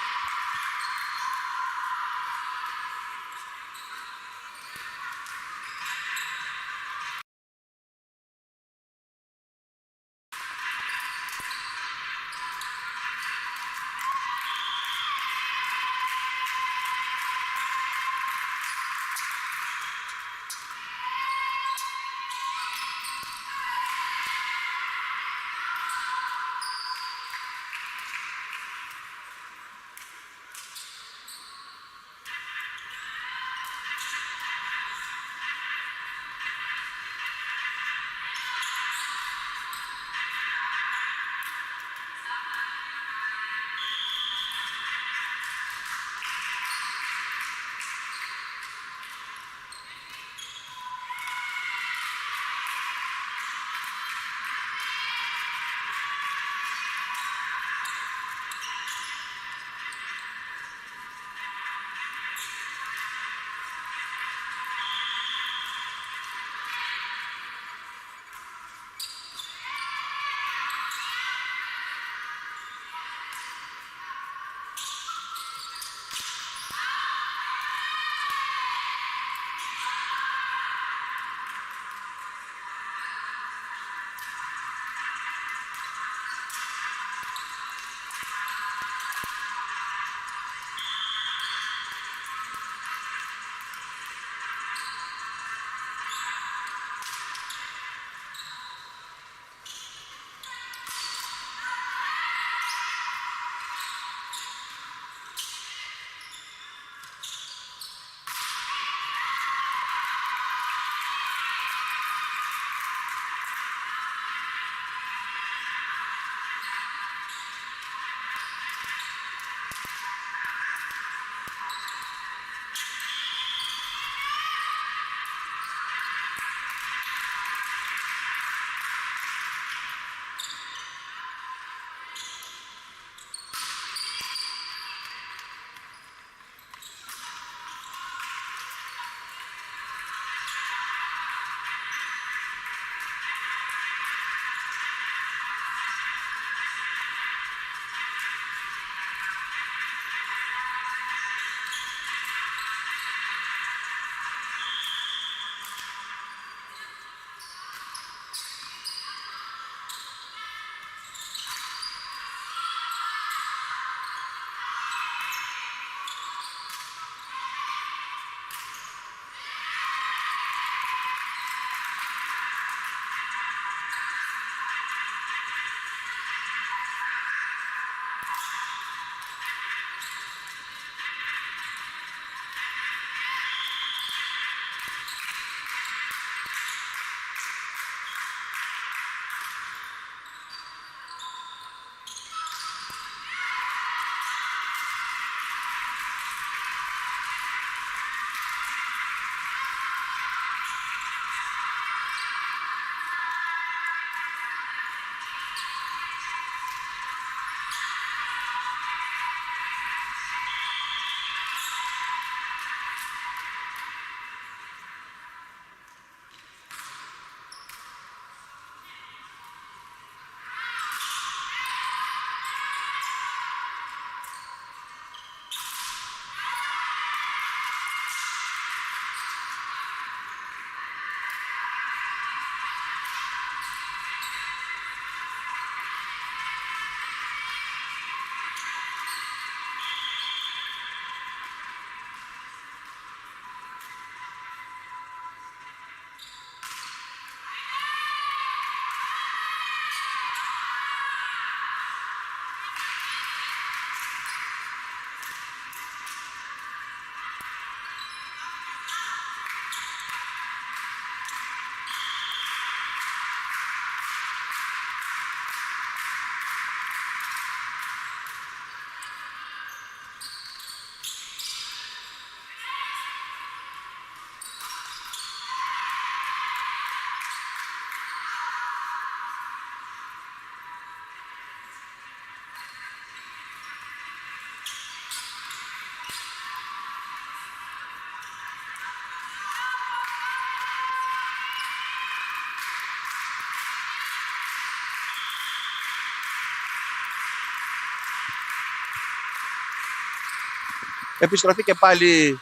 επιστροφή και πάλι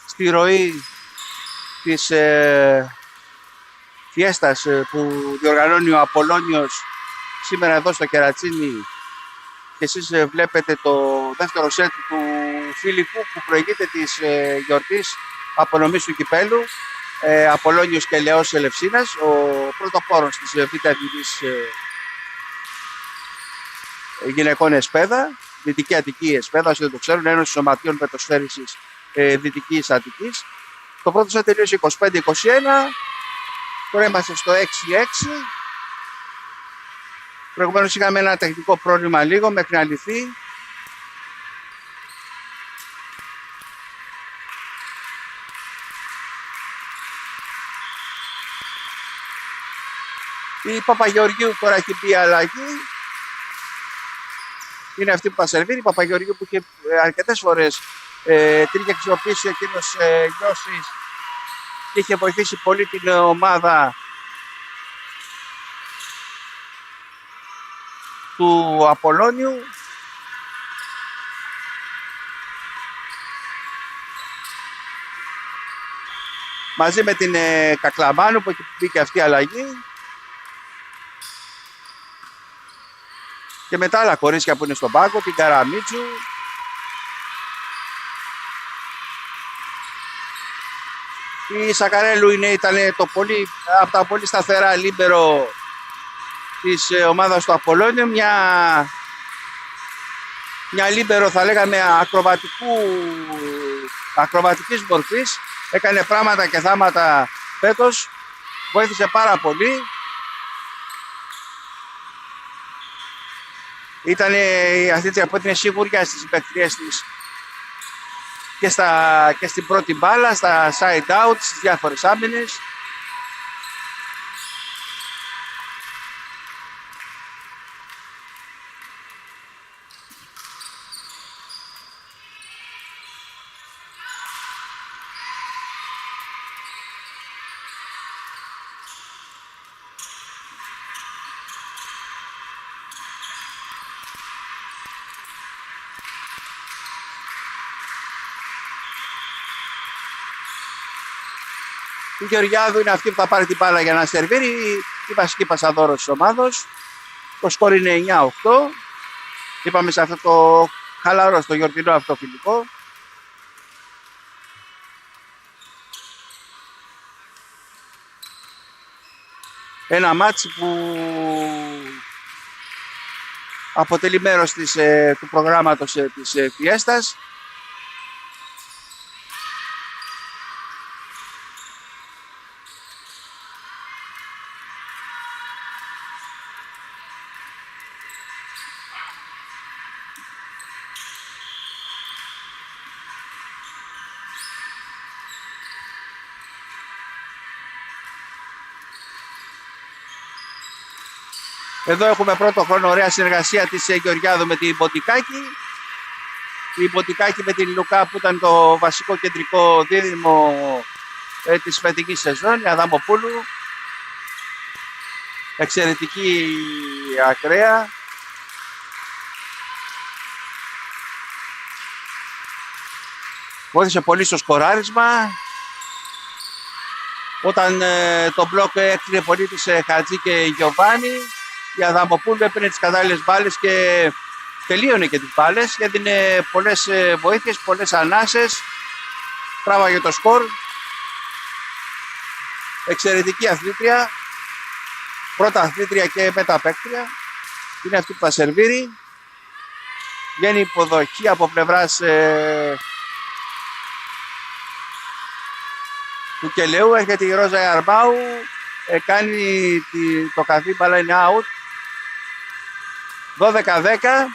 στη ροή της φιέστας που διοργανώνει ο Απολλώνιος σήμερα εδώ στο Κερατσίνι, και εσείς βλέπετε το δεύτερο σετ του Φιλικού που προηγείται της γιορτής απονομής του κυπέλου, Απολλώνιος και Λεός Ελευσίνας, ο πρωτοπόρος της Β' Εθνικής γυναικών Εσπέδα, Δυτική Αττική Εσπέδα, όσοι δεν το ξέρουν, Ένωση Σωματείων Πετοσφαίρισης Δυτικής Αττικής. Το πρώτο σετ τελείωσε 25-21, τώρα είμαστε στο 6-6. Προηγουμένως είχαμε ένα τεχνικό πρόβλημα λίγο μέχρι να λυθεί. Η Παπαγεωργίου τώρα έχει μπει αλλαγή. Είναι αυτή που θα σερβίρει. Η Παπαγεωργίου που είχε αρκετές φορές την είχε αξιοποιήσει ο κύριος Γιώσης και είχε βοηθήσει πολύ την ομάδα του Απολλώνιου. Μαζί με την Κακλαμάνου που έχει μπει και αυτή η αλλαγή. Και μετά άλλα κορίτσια που είναι στον πάγκο, την Καραμίτσου. Η Σακαρέλου ήταν από τα πολύ σταθερά λίμπερο της ομάδας του Απολλώνιου. Μια λίμπερο θα λέγαμε ακροβατικής μορφής. Έκανε πράγματα και θάματα φέτος. Βοήθησε πάρα πολύ. Ήταν η αθλήτρια που ήταν σίγουρια στις υπεκτρίες της και στην πρώτη μπάλα, στα side out, στις διάφορες άμυνες. Η Γεωργιάδου είναι αυτή που θα πάρει την μπάλα για να σερβίρει, η βασική πασαδόρος της ομάδος. Το σκορ είναι 9-8. Είπαμε σε αυτό το χαλαρό, στο γιορτινό αυτό φιλικό. Ένα μάτσι που αποτελεί μέρος του προγράμματος της φιέστας. Εδώ έχουμε πρώτο χρόνο ωραία συνεργασία της Γεωργιάδου με την Μποντικάκη. Η Μποντικάκη με την Λουκά που ήταν το βασικό κεντρικό δίδυμο της φετινής σεζόν, η Αδαμοπούλου. Εξαιρετική ακραία. Βοήθησε πολύ στο σκοράρισμα. Όταν το μπλοκ έκλεινε πολύ της Χατζή και Γιωβάνη, η Αδαμοπούλου έπαιρνε τις κατάλληλες μπάλες και τελείωνε και τις μπάλες. Έδινε πολλές βοήθειες, πολλές ανάσες. Τράβαγε το σκορ. Εξαιρετική αθλήτρια. Πρώτα αθλήτρια και μεταπαίκτρια. Είναι αυτή που θα σερβίρει. Βγαίνει υποδοχή από πλευράς του Κελαιού. Έρχεται η Ρόζα Ιαρμάου. Κάνει το καθή, μπάλα είναι out. 12-10.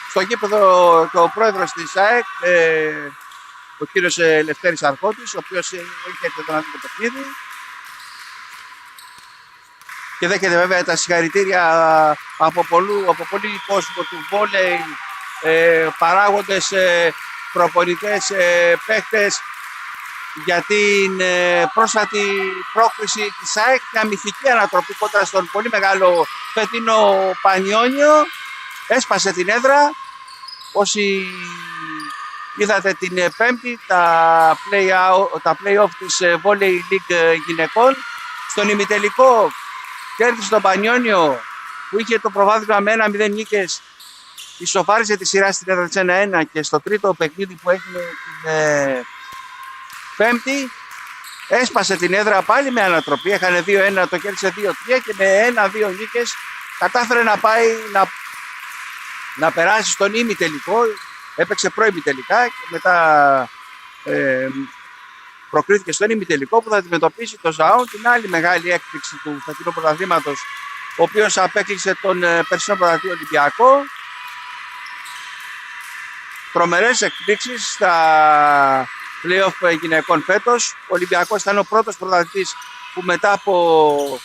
Στο γήπεδο και ο πρόεδρος της ΑΕΚ, ο κύριος Λευτέρης Αρχώτης, ο οποίος είχε εδώ να δει το παιχνίδι. και δέχεται βέβαια τα συγχαρητήρια από πολύ κόσμο του βόλεϊ, παράγοντες, προπονητές, παίχτες, για την πρόσφατη πρόκριση της ΑΕΚ, μια μυθική ανατροπή κόντρα στον πολύ μεγάλο φετινό Πανιόνιο. Έσπασε την έδρα. Όσοι είδατε την Πέμπτη τα play-off της Volley League γυναικών, στον ημιτελικό κέρδισε τον Πανιόνιο που είχε το προβάδισμα με 1-0 νίκες, ισοφάρισε τη σειρά στην έδρα της 1-1 και στο τρίτο παιχνίδι που έγινε την Πέμπτη έσπασε την έδρα πάλι με ανατροπή. Έχανε 2-1, το κέρδισε 2-3 και με 1-2 νίκες κατάφερε να πάει να περάσει στον ημιτελικό. Έπαιξε προημιτελικά και μετά προκρίθηκε στον ημιτελικό που θα αντιμετωπίσει το ΖΑΟ, την άλλη μεγάλη έκπληξη του φετινού πρωταθλήματος, ο οποίος απέκλεισε τον περσινό πρωταθλητή Ολυμπιακό. Τρομερές εκπλήξεις στα play-off γυναικών φέτος. Ο Ολυμπιακός ήταν ο πρώτος πρωταθλητής που μετά από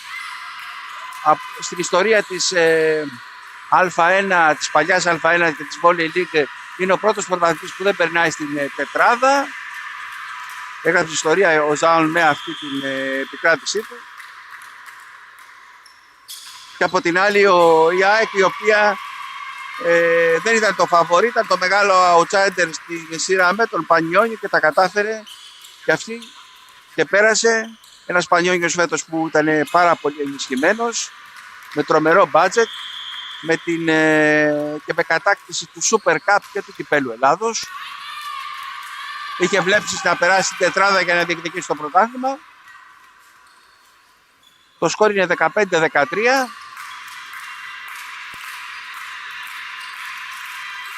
στην ιστορία της Α1, της παλιάς Α1 και της Volley League, είναι ο πρώτος πρωταθλητής που δεν περνάει στην τετράδα. Έγραψε ιστορία ο Ζάον με αυτή την επικράτησή του. Και από την άλλη η ΑΕΚ, η οποία δεν ήταν το φαβορί, ήταν το μεγάλο outsider στη σειρά με τον Πανιόνιο και τα κατάφερε και αυτή και πέρασε. Ένας Πανιόνιος φέτος που ήταν πάρα πολύ ενισχυμένος, με τρομερό budget, και με κατάκτηση του Super Cup και του Κυπέλλου Ελλάδος. Είχε βλέψεις να περάσει την τετράδα για να διεκδικήσει το πρωτάθλημα. Το σκόρ είναι 15-13.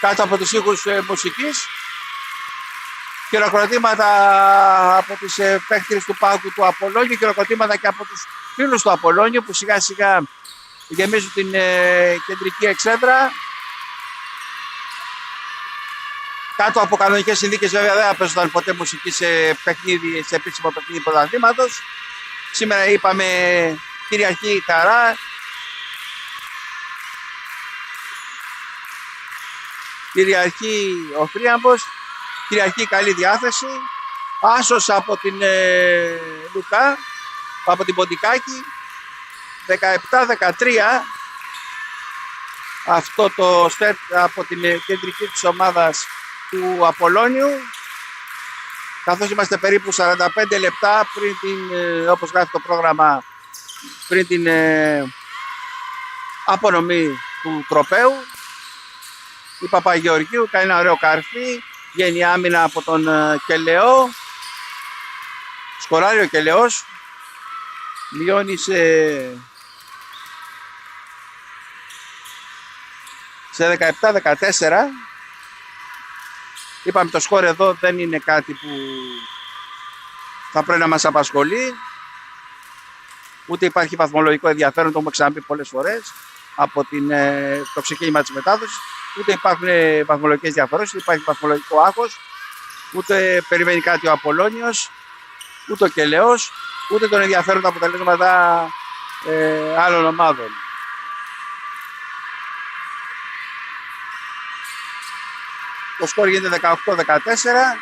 Κάτω από τους ήχους μουσικής. Χειροκροτήματα από τις παίκτες του Πάγκου του Απολώνιου, χειροκροτήματα και από τους φίλους του Απολώνιου που σιγά σιγά γεμίζουν την κεντρική εξέδρα. Κάτω από κανονικές συνθήκες βέβαια δεν παίζονταν ποτέ μουσική σε επίσημο παιχνίδι πρωταθλήματος. Σήμερα είπαμε κυριαρχεί η χαρά, κυριαρχεί ο θρίαμβος, κυριαρχεί η καλή διάθεση. Άσος από την Λουκά, από την Ποντικάκη, 17-13. Αυτό το στέτ από την κεντρική της ομάδας του Απολώνιου, καθώς είμαστε περίπου 45 λεπτά πριν όπως γράφει το πρόγραμμα, πριν την απονομή του τροπαίου. Η Παπαγεωργίου κάνει ένα ωραίο καρφί, βγαίνει άμυνα από τον Κελαιό, σκοράρει ο Κελαιός, μειώνει σε 17-14. Είπαμε το σκορ εδώ δεν είναι κάτι που θα πρέπει να μας απασχολεί. Ούτε υπάρχει βαθμολογικό ενδιαφέρον, το έχουμε ξαναπεί πολλές φορές από το ξεκίνημα της μετάδοσης. Ούτε υπάρχουν βαθμολογικές διαφορές, ούτε υπάρχει βαθμολογικό άγχος. Ούτε περιμένει κάτι ο Απολώνιος, ούτε ο Κελαιός, ούτε τον ενδιαφέρον τα αποτελέσματα άλλων ομάδων. Το σκορ γίνεται 18-14.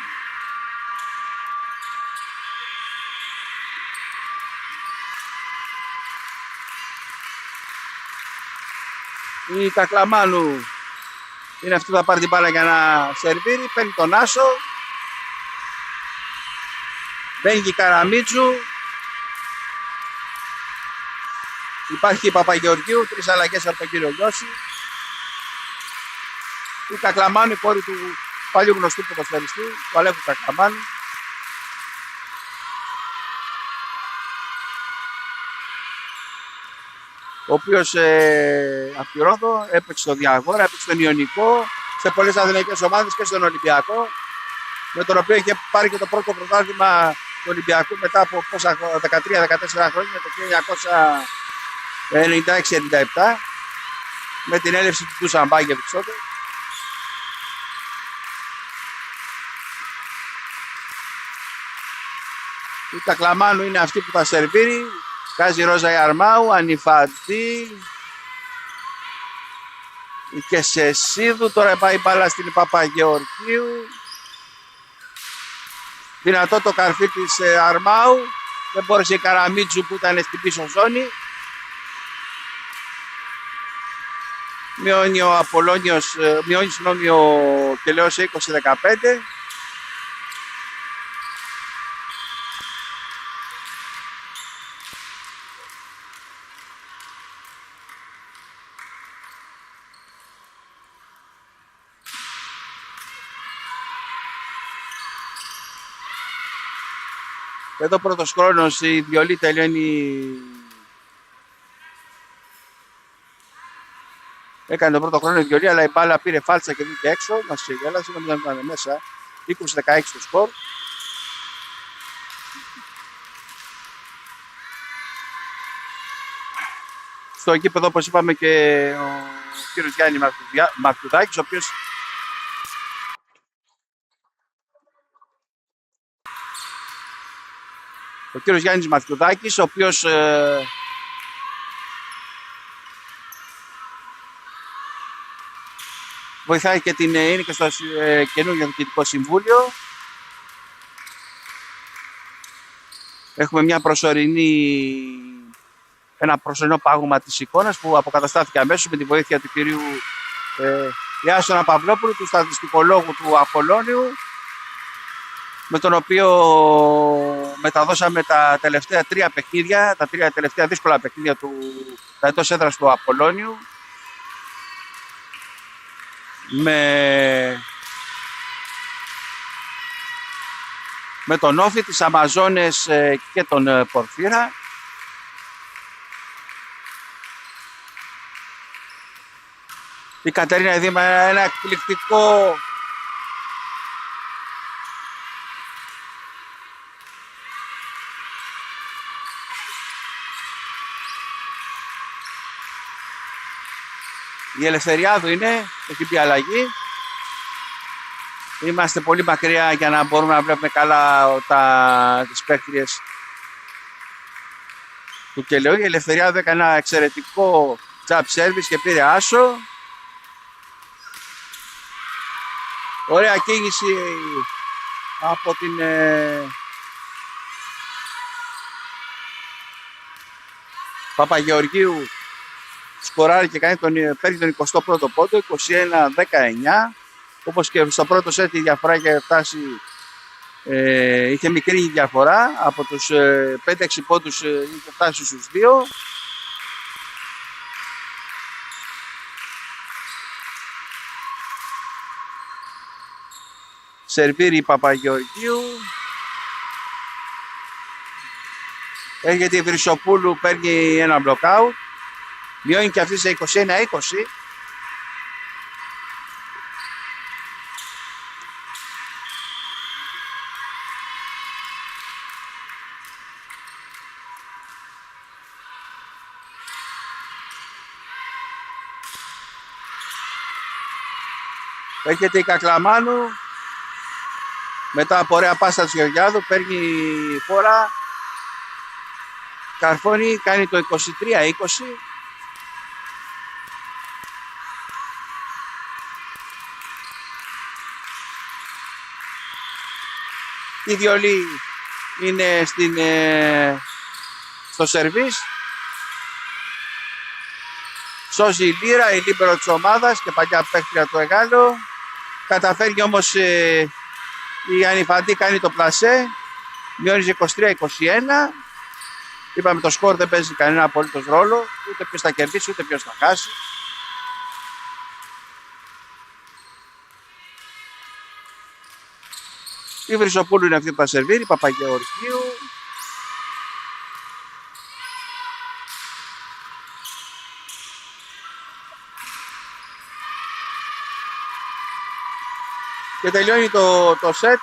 Η Κακλαμάνου είναι αυτή που θα πάρει την μπάλα για να σερβίρει. Παίρνει τον Άσο. Μπαίνει η Καραμίτσου. Υπάρχει η Παπαγεωργίου. 3 αλλαγές από τον κύριο Λιώση. Η Κακλαμάνου, η κόρη του παλιού γνωστού ποδοσφαιριστή, του Αλέκου Κακλαμάνου. Ο οποίος από τη Ρόδο έπαιξε στο Διαγόρα, έπαιξε στον Ιωνικό, σε πολλές αθηναϊκές ομάδες και στον Ολυμπιακό, με τον οποίο είχε πάρει και το πρώτο πρωτάθλημα του Ολυμπιακού μετά από 13-14 χρόνια, το 1996-97, με την έλευση του Ντούσαν Μπάγκεβιτς τότε. Η Κακλαμάνου είναι αυτή που θα σερβίρει. Βγάζει Ρόζα Ιαρμάου, Ανιφαντή και Σεσίδου. Τώρα πάει μπάλα στην Παπαγεωργίου. Δυνατό το καρφί της Αρμάου. Δεν μπόρεσε η Καραμίτσου που ήταν στην πίσω ζώνη. Μειώνει ο Απολώνιος, μειώνει ο Κελαιός 20-15. Εδώ πρώτος χρόνος η Βιολή τελειώνει. Έκανε τον πρώτο χρόνο η Βιολή, αλλά η μπάλα πήρε φάλτσα και βγήκε έξω. Μας ξεγέλασε, νομίζω να ήταν μέσα. 20-16 το σκορ. Στο γήπεδο, όπως είπαμε, και ο κύριος Γιάννη Μαρτουδάκης, ο οποίος βοηθάει και είναι και στο καινούργιο διοικητικό συμβούλιο. Έχουμε ένα προσωρινό πάγωμα της εικόνας που αποκαταστάθηκε αμέσως με τη βοήθεια του κυρίου Ιάσονα Παυλόπουλου, του στατιστικολόγου του Απολώνιου, με τον οποίο μεταδώσαμε τα τελευταία 3 παιχνίδια, τα 3 τελευταία δύσκολα παιχνίδια τα εντός έδρας του Απολώνιου, με τον Όφη, τις Αμαζόνες και τον Πορφύρα. Η Κατερίνα Δήμα, ένα εκπληκτικό η Ελευθεριάδου είναι, έχει πει αλλαγή. Είμαστε πολύ μακριά για να μπορούμε να βλέπουμε καλά τις παίκτριες του Κελαιού. Η Ελευθεριάδου έκανε ένα εξαιρετικό jab service και πήρε άσο. Ωραία κίνηση από την Παπαγεωργίου. Σκοράρει και παίρνει τον 21ο πόντο, 21-19. Όπως και στο πρώτο σετ η διαφορά είχε φτάσει, είχε μικρή διαφορά. Από τους 5-6 πόντους είχε φτάσει στους 2. Σερβίρει η Παπαγεωργίου. Έρχεται η Βρυσοπούλου, παίρνει ένα μπλοκάουτ. Μειώνει και αυτή σε 21-20. Έρχεται η Κακλαμάνου. Μετά από ωραία πάσα της Γεωργιάδου παίρνει φόρα. Καρφώνει, κάνει το 23-20. Η Βιολή είναι στο σερβίς. Σώζει η Λύρα, η λίμπερο της ομάδας και παλιά παίκτρια του Εγάλο. Καταφέρει όμως η Ανιφαντή, κάνει το πλασέ. Μειώνει 23-21. Είπαμε το σκορ δεν παίζει κανένα απολύτως ρόλο. Ούτε ποιος θα κερδίσει ούτε ποιος θα χάσει. Η Βρυσοπούλου είναι αυτή που θα σερβίρει, η Παπαγεωργίου. Και τελειώνει το σετ.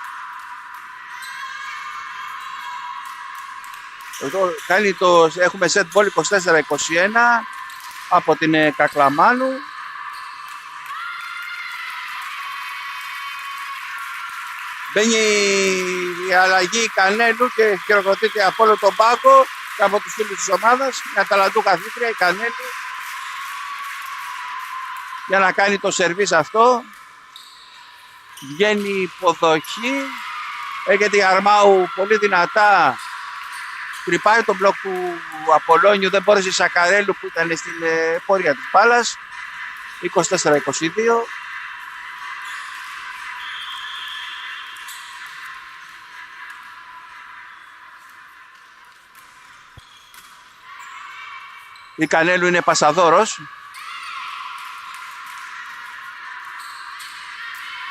Έχουμε σετ μπολ 24-21 από την Κακλαμάνου. Μπαίνει η αλλαγή Κανέλου και χειροκροτείται από όλο τον πάγκο. και από τους φίλους της ομάδας, μια ταλαντούχα αθλήτρια, η Κανέλη, για να κάνει το σερβίς αυτό. Βγαίνει υποδοχή, έρχεται η Αρμάου πολύ δυνατά, τρυπάει τον μπλοκ του Απολώνιου, δεν μπόρεσε η Σακαρέλου που ήταν στην πορεία της μπάλας. 24-22. Η Κανέλου είναι πασαδόρος.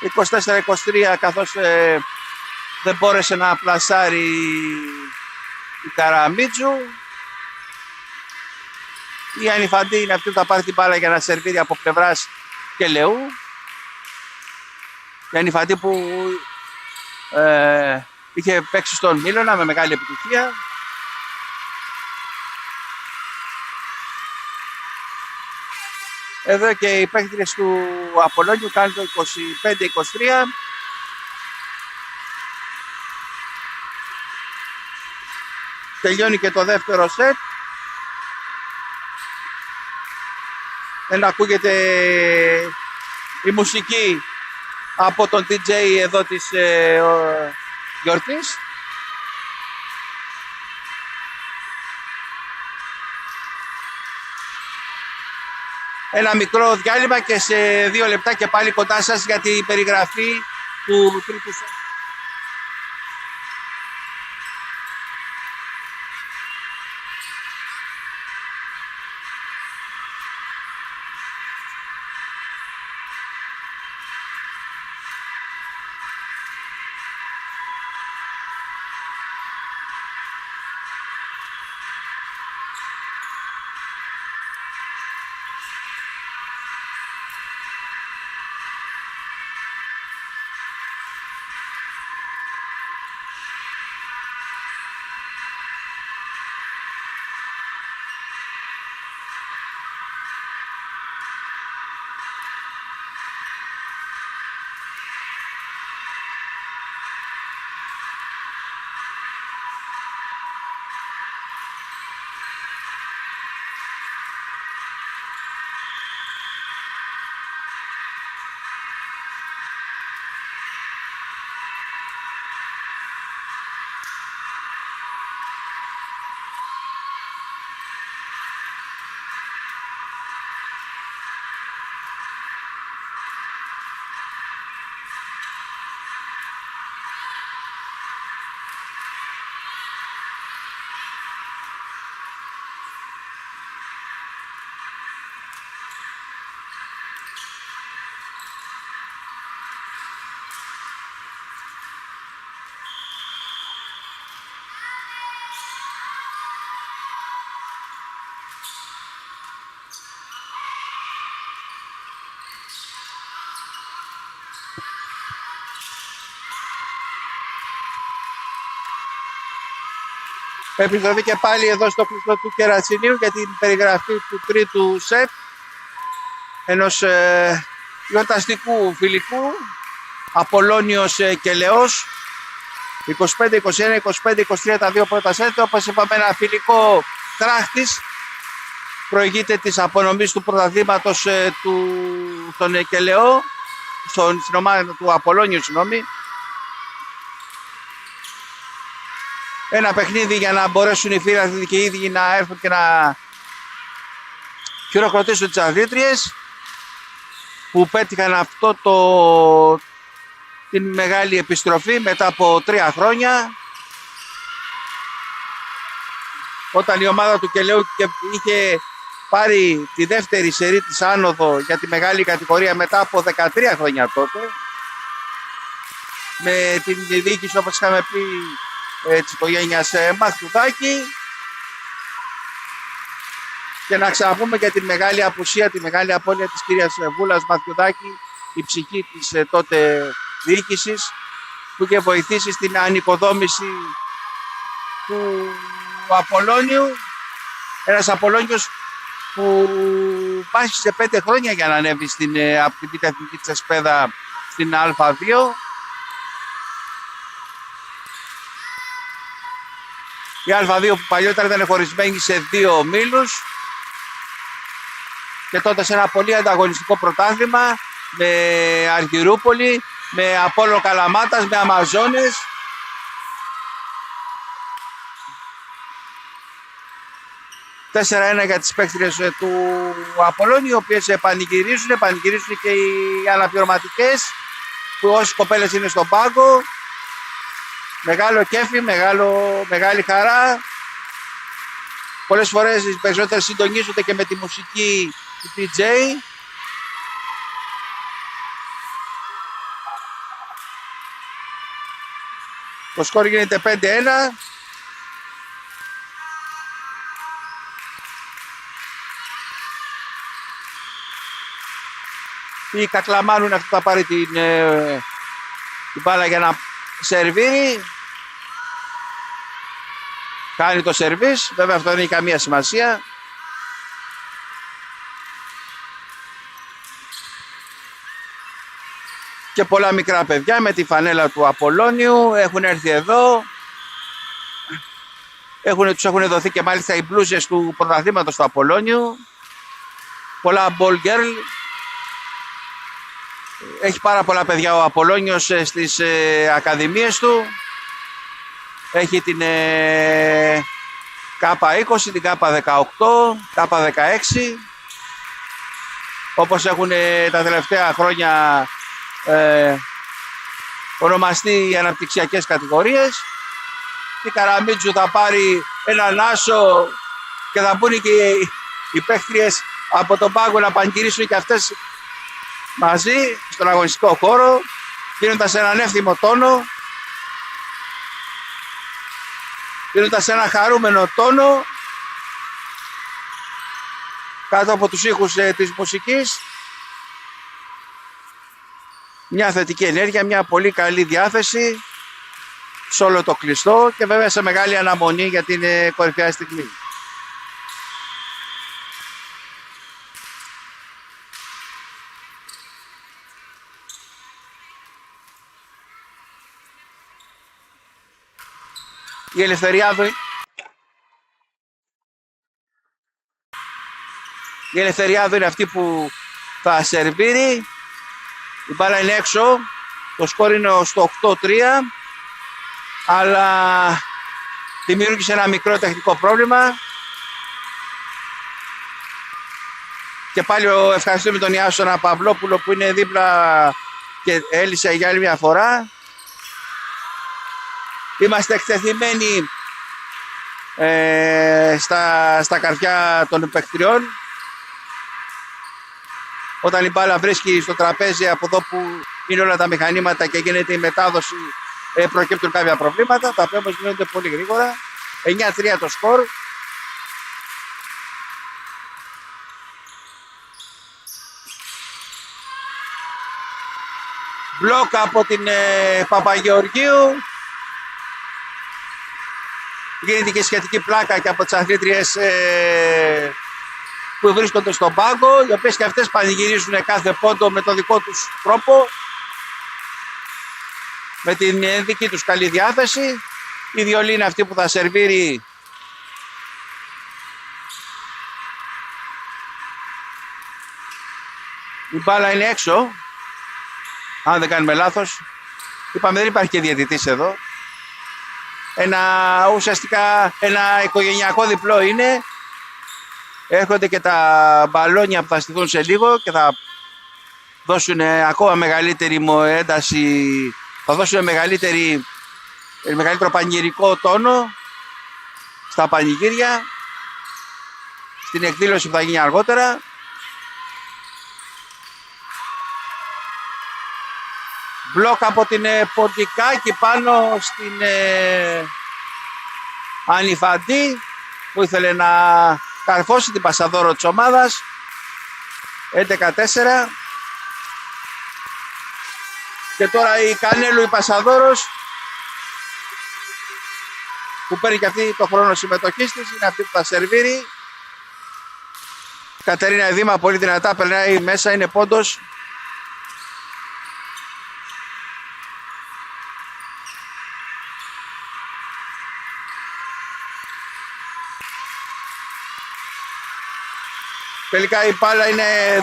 24-23, καθώς δεν μπόρεσε να πλασάρει η Καραμίτζου. Η Ανιφαντή είναι αυτή που θα πάρει την μπάλα για να σερβίρει από πλευράς Κελαιού. Η Ανιφαντή που είχε παίξει στον Μίλωνα με μεγάλη επιτυχία. Εδώ και οι παίκτες του Απολώνιου κάνουν το 25-23. Τελειώνει και το δεύτερο σετ. Δεν ακούγεται η μουσική από τον DJ εδώ της γιορτής. Ένα μικρό διάλειμμα και σε 2 λεπτά και πάλι κοντά σας για την περιγραφή του τρίτου σετ. Επιστροφή και πάλι εδώ στο κλειστό του Κερατσινίου για την περιγραφή του τρίτου σετ ενός γιορταστικού φιλικού Απολώνιος Κελαιός. 25-21, 25-23 τα δύο πρώτα σετ. Όπως είπαμε, ένα φιλικό τράχτης, προηγείται της απονομής του πρωταθλήματος στον Κελαιό, στην ομάδα του Απολώνιου, συγγνώμη. Ένα παιχνίδι για να μπορέσουν οι φίλοι και οι ίδιοι να έρθουν και να χειροκροτήσουν τις αθλήτριες που πέτυχαν την μεγάλη επιστροφή μετά από 3 χρόνια, όταν η ομάδα του Κελαιού είχε πάρει τη δεύτερη σερί της άνοδο για τη μεγάλη κατηγορία μετά από 13 χρόνια τότε, με την διοίκηση, όπως είχαμε πει, της οικογένειας Μαθιουδάκη. Και να ξαναπούμε για την μεγάλη απουσία, τη μεγάλη απώλεια της κυρίας Βούλας Μαθιουδάκη, η ψυχή της τότε διοίκησης, που είχε βοηθήσει στην ανοικοδόμηση του Απολώνιου. Ένας Απολώνιος που πάσχησε 5 χρόνια για να ανέβει από την Β' Εθνική της Εσπέδα στην Α2. Η Α2 που παλιότερα ήταν χωρισμένη σε 2 ομίλους και τότε σε ένα πολύ ανταγωνιστικό πρωτάθλημα με Αργυρούπολη, με Απόλλων Καλαμάτας, με Αμαζόνες. 4-1 για τις παίκτριες του Απόλλων, οι οποίες πανηγυρίζουν και οι αναπληρωματικές, που όσες κοπέλες είναι στον πάγκο. Μεγάλο κέφι, μεγάλη χαρά. Πολλές φορές οι περισσότερες συντονίζονται και με τη μουσική του DJ. Το σκορ γίνεται 5-1. Η Κακλαμάνου είναι αυτή που θα πάρει την μπάλα για να σερβίρει. Κάνει το σερβίς, βέβαια αυτό δεν έχει καμία σημασία. Και πολλά μικρά παιδιά με τη φανέλα του Απολώνιου έχουν έρθει εδώ. Τους έχουν δοθεί και μάλιστα οι μπλούζες του πρωταθλήματος του Απολώνιου. Πολλά ball girl. Έχει πάρα πολλά παιδιά ο Απολώνιος στις ακαδημίες του. Έχει την K20, την K18, K16. Όπως έχουν τα τελευταία χρόνια ονομαστεί οι αναπτυξιακές κατηγορίες. Η Καραμίτζου θα πάρει έναν άσο και θα μπουν και οι παίχτριες από τον πάγκο να πανηγυρίσουν και αυτές μαζί στον αγωνιστικό χώρο, δίνοντας έναν εύθυμο τόνο, δίνοντας ένα χαρούμενο τόνο κάτω από τους ήχους της μουσικής. Μια θετική ενέργεια, μια πολύ καλή διάθεση σε όλο το κλειστό και βέβαια σε μεγάλη αναμονή για την κορυφαία στιγμή. Η Ελευθεριάδου είναι αυτή που θα σερβίρει. Η μπάλα είναι έξω. Το σκορ είναι στο 8-3. Αλλά δημιούργησε ένα μικρό τεχνικό πρόβλημα. Και πάλι ευχαριστούμε τον Ιάσονα Παυλόπουλο που είναι δίπλα και έλυσε για άλλη μια φορά. Είμαστε εκτεθειμένοι στα καρδιά των παιχτριών. Όταν η μπάλα βρίσκει στο τραπέζι από εδώ που είναι όλα τα μηχανήματα και γίνεται η μετάδοση, προκύπτουν κάποια προβλήματα, τα οποία όμως γίνονται πολύ γρήγορα. 9-3 το σκορ. Μπλοκ από την Παπαγεωργίου. Γίνεται και σχετική πλάκα και από τις αθλήτριες που βρίσκονται στον πάγκο, οι οποίες και αυτές πανηγυρίζουν κάθε πόντο με το δικό τους τρόπο, με την δική τους καλή διάθεση. Η Διολή είναι αυτή που θα σερβίρει η μπάλα είναι έξω, αν δεν κάνουμε λάθος. Είπαμε δεν υπάρχει και διαιτητής εδώ. Ουσιαστικά ένα οικογενειακό διπλό είναι. Έρχονται και τα μπαλόνια που θα στηθούν σε λίγο και θα δώσουν ακόμα μεγαλύτερη ένταση, θα δώσουν μεγαλύτερο πανηγυρικό τόνο στα πανηγύρια, στην εκδήλωση που θα γίνει αργότερα. Μπλοκ από την Ποντικάκη πάνω στην Ανιφαντή που ήθελε να καρφώσει την πασαδόρο της ομάδας. 11-4. Και τώρα η Κανέλου, η πασαδόρος, που παίρνει και αυτή το χρόνο συμμετοχής της, είναι αυτή που θα σερβίρει. Κατερίνα Εδήμα πολύ δυνατά περνάει μέσα, είναι πόντος. Τελικά η μπάλα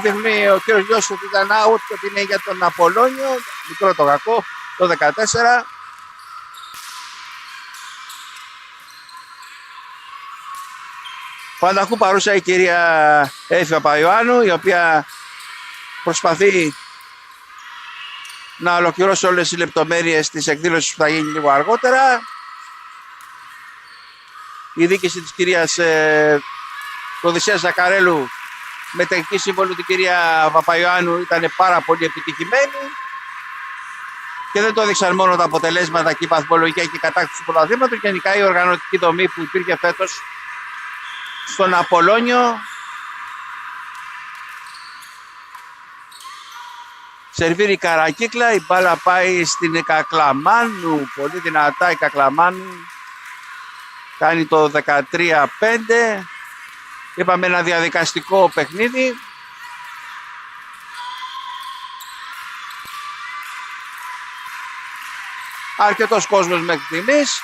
δείχνει ο κύριος Γιώσης ότι ήταν out και ότι είναι για τον Απολώνιο. Μικρό το κακό, το 14. Πανταχού παρούσα η κυρία Εύη Παπαϊωάννου, η οποία προσπαθεί να ολοκληρώσει όλες τις λεπτομέρειες της εκδήλωσης που θα γίνει λίγο αργότερα. Η δίκηση της κυρίας Οδυσσέας Ζακαρέλου με τεχνική σύμβολο την κυρία Παπαϊωάννου ήταν πάρα πολύ επιτυχημένη και δεν το έδειξαν μόνο τα αποτελέσματα και η βαθμολογία και η κατάκτηση του πρωταθλήματος, γενικά η οργανωτική δομή που υπήρχε φέτος στον Απολώνιο. Σερβίρει η Καρακύκλα, η μπάλα πάει στην Κακλαμάνου, πολύ δυνατά η Κακλαμάνου, κάνει το 13-5. Είπαμε ένα διαδικαστικό παιχνίδι. Αρκετός κόσμος μέχρι στιγμής.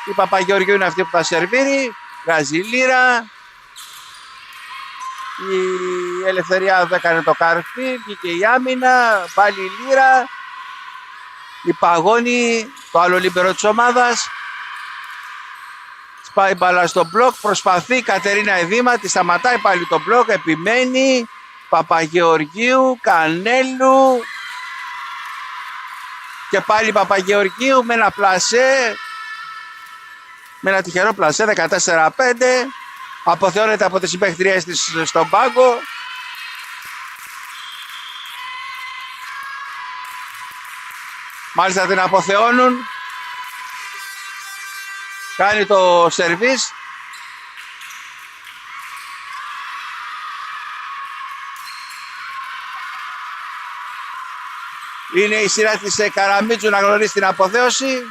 Η Παπαγεωργίου είναι αυτή που θα σερβίρει. Βγάζει λίρα. Η Ελευθεριάδου έκανε το καρφί. Βγήκε η άμυνα. Πάλι η λίρα. Η Παγώνη, το άλλο λίμπερο της ομάδας. Πάει μπαλά στο μπλοκ, προσπαθεί η Κατερίνα Εδήμα, τη σταματάει πάλι το μπλοκ, επιμένει. Παπαγεωργίου, Κανέλου και πάλι Παπαγεωργίου με ένα πλασέ, με ένα τυχερό πλασέ, 14-5. Αποθεώνεται από τις συμπαίχτριές της στον πάγκο. Μάλιστα την αποθεώνουν. Κάνει το σερβίς. Είναι η σειρά της Καραμίτσου να γνωρίσει την αποθέωση.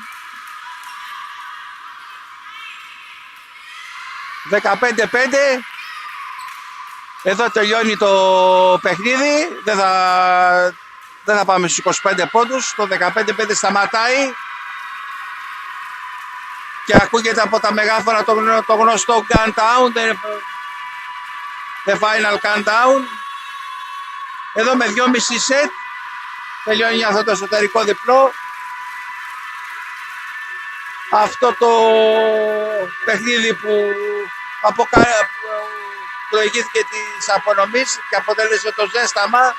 15-5. Εδώ τελειώνει το παιχνίδι. Δεν θα πάμε στους 25 πόντους. Το 15-5 σταματάει. Και ακούγεται από τα μεγάφωνα το γνωστό countdown, the final countdown. Εδώ με 2,5 σετ τελειώνει αυτό το εσωτερικό διπλό. Αυτό το παιχνίδι που προηγήθηκε της απονομής και αποτέλεσε το ζέσταμα.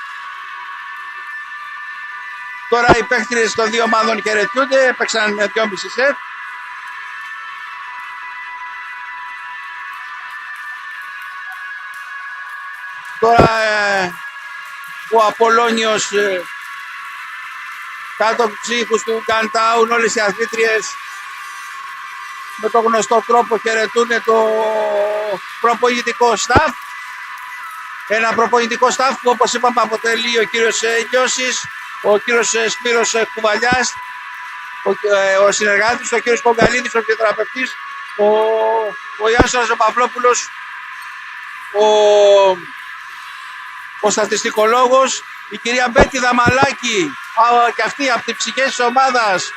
Τώρα οι παίχτες των δύο ομάδων χαιρετιούνται, έπαιξαν με 2,5 σετ. Τώρα ο Απολώνιος κάτω από τους ήχους του Countdown, όλες οι αθλήτριες με το γνωστό τρόπο χαιρετούν το προπονητικό staff. Ένα προπονητικό staff που, όπως είπαμε, αποτελεί ο κύριος Γιώσης, ο κύριος Σπύρος Κουβαλιάς, ο συνεργάτης, ο κύριος Κογκαλίδης, ο φυσιοθεραπευτής, ο Ιάσονας ο Παυλόπουλος, ο στατιστικολόγος, η κυρία Μπέτη Δαμαλάκη, και αυτή από τις ψυχές της ομάδας,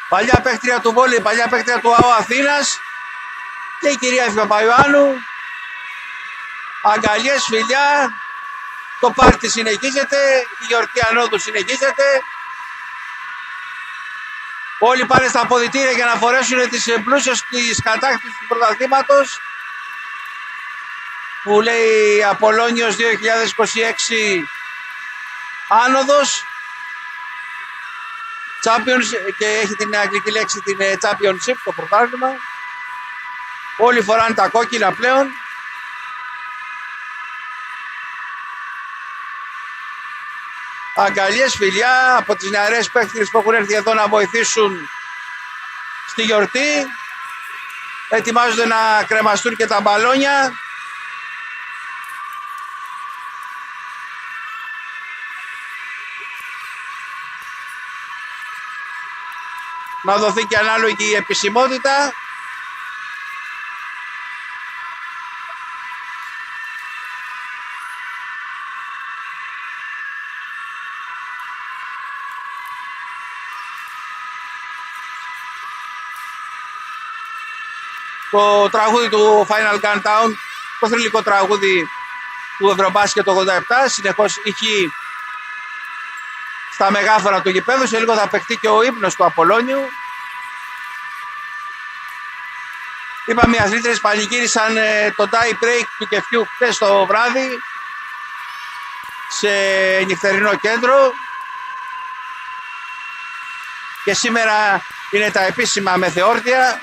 παλιά παίκτρια του βόλεϊ, παλιά παίκτρια του ΑΟ Αθήνας, και η κυρία Εύη Παπαϊωάννου. Αγκαλιές, φιλιά, το πάρτι συνεχίζεται, η γιορτή ανόδου συνεχίζεται. Όλοι πάνε στα αποδυτήρια για να φορέσουν τις μπλούσες της κατάκτησης του πρωταθλήματος, που λέει Απολώνιος 2026 άνοδος, Champions, και έχει την αγγλική λέξη την Championship, το πρωτάθλημα. Όλοι φοράνε τα κόκκινα πλέον. Αγκαλιές, φιλιά από τις νεαρές παίκτες που έχουν έρθει εδώ να βοηθήσουν στη γιορτή. Ετοιμάζονται να κρεμαστούν και τα μπαλόνια. Να δοθεί και ανάλογη επισημότητα. Το τραγούδι του Final Countdown το θρυλικό τραγούδι του Ευρωμπάσκετ το 87, συνεχώς ηχεί στα μεγάφωνα του γηπέδου. Σε λίγο θα παιχτεί και ο ύμνος του Απολώνιου. Είπαμε, οι αθλήτρες πανηγύρισαν το tie break του Κεφιού χθες το βράδυ σε νυχτερινό κέντρο και σήμερα είναι τα επίσημα μεθεόρτια.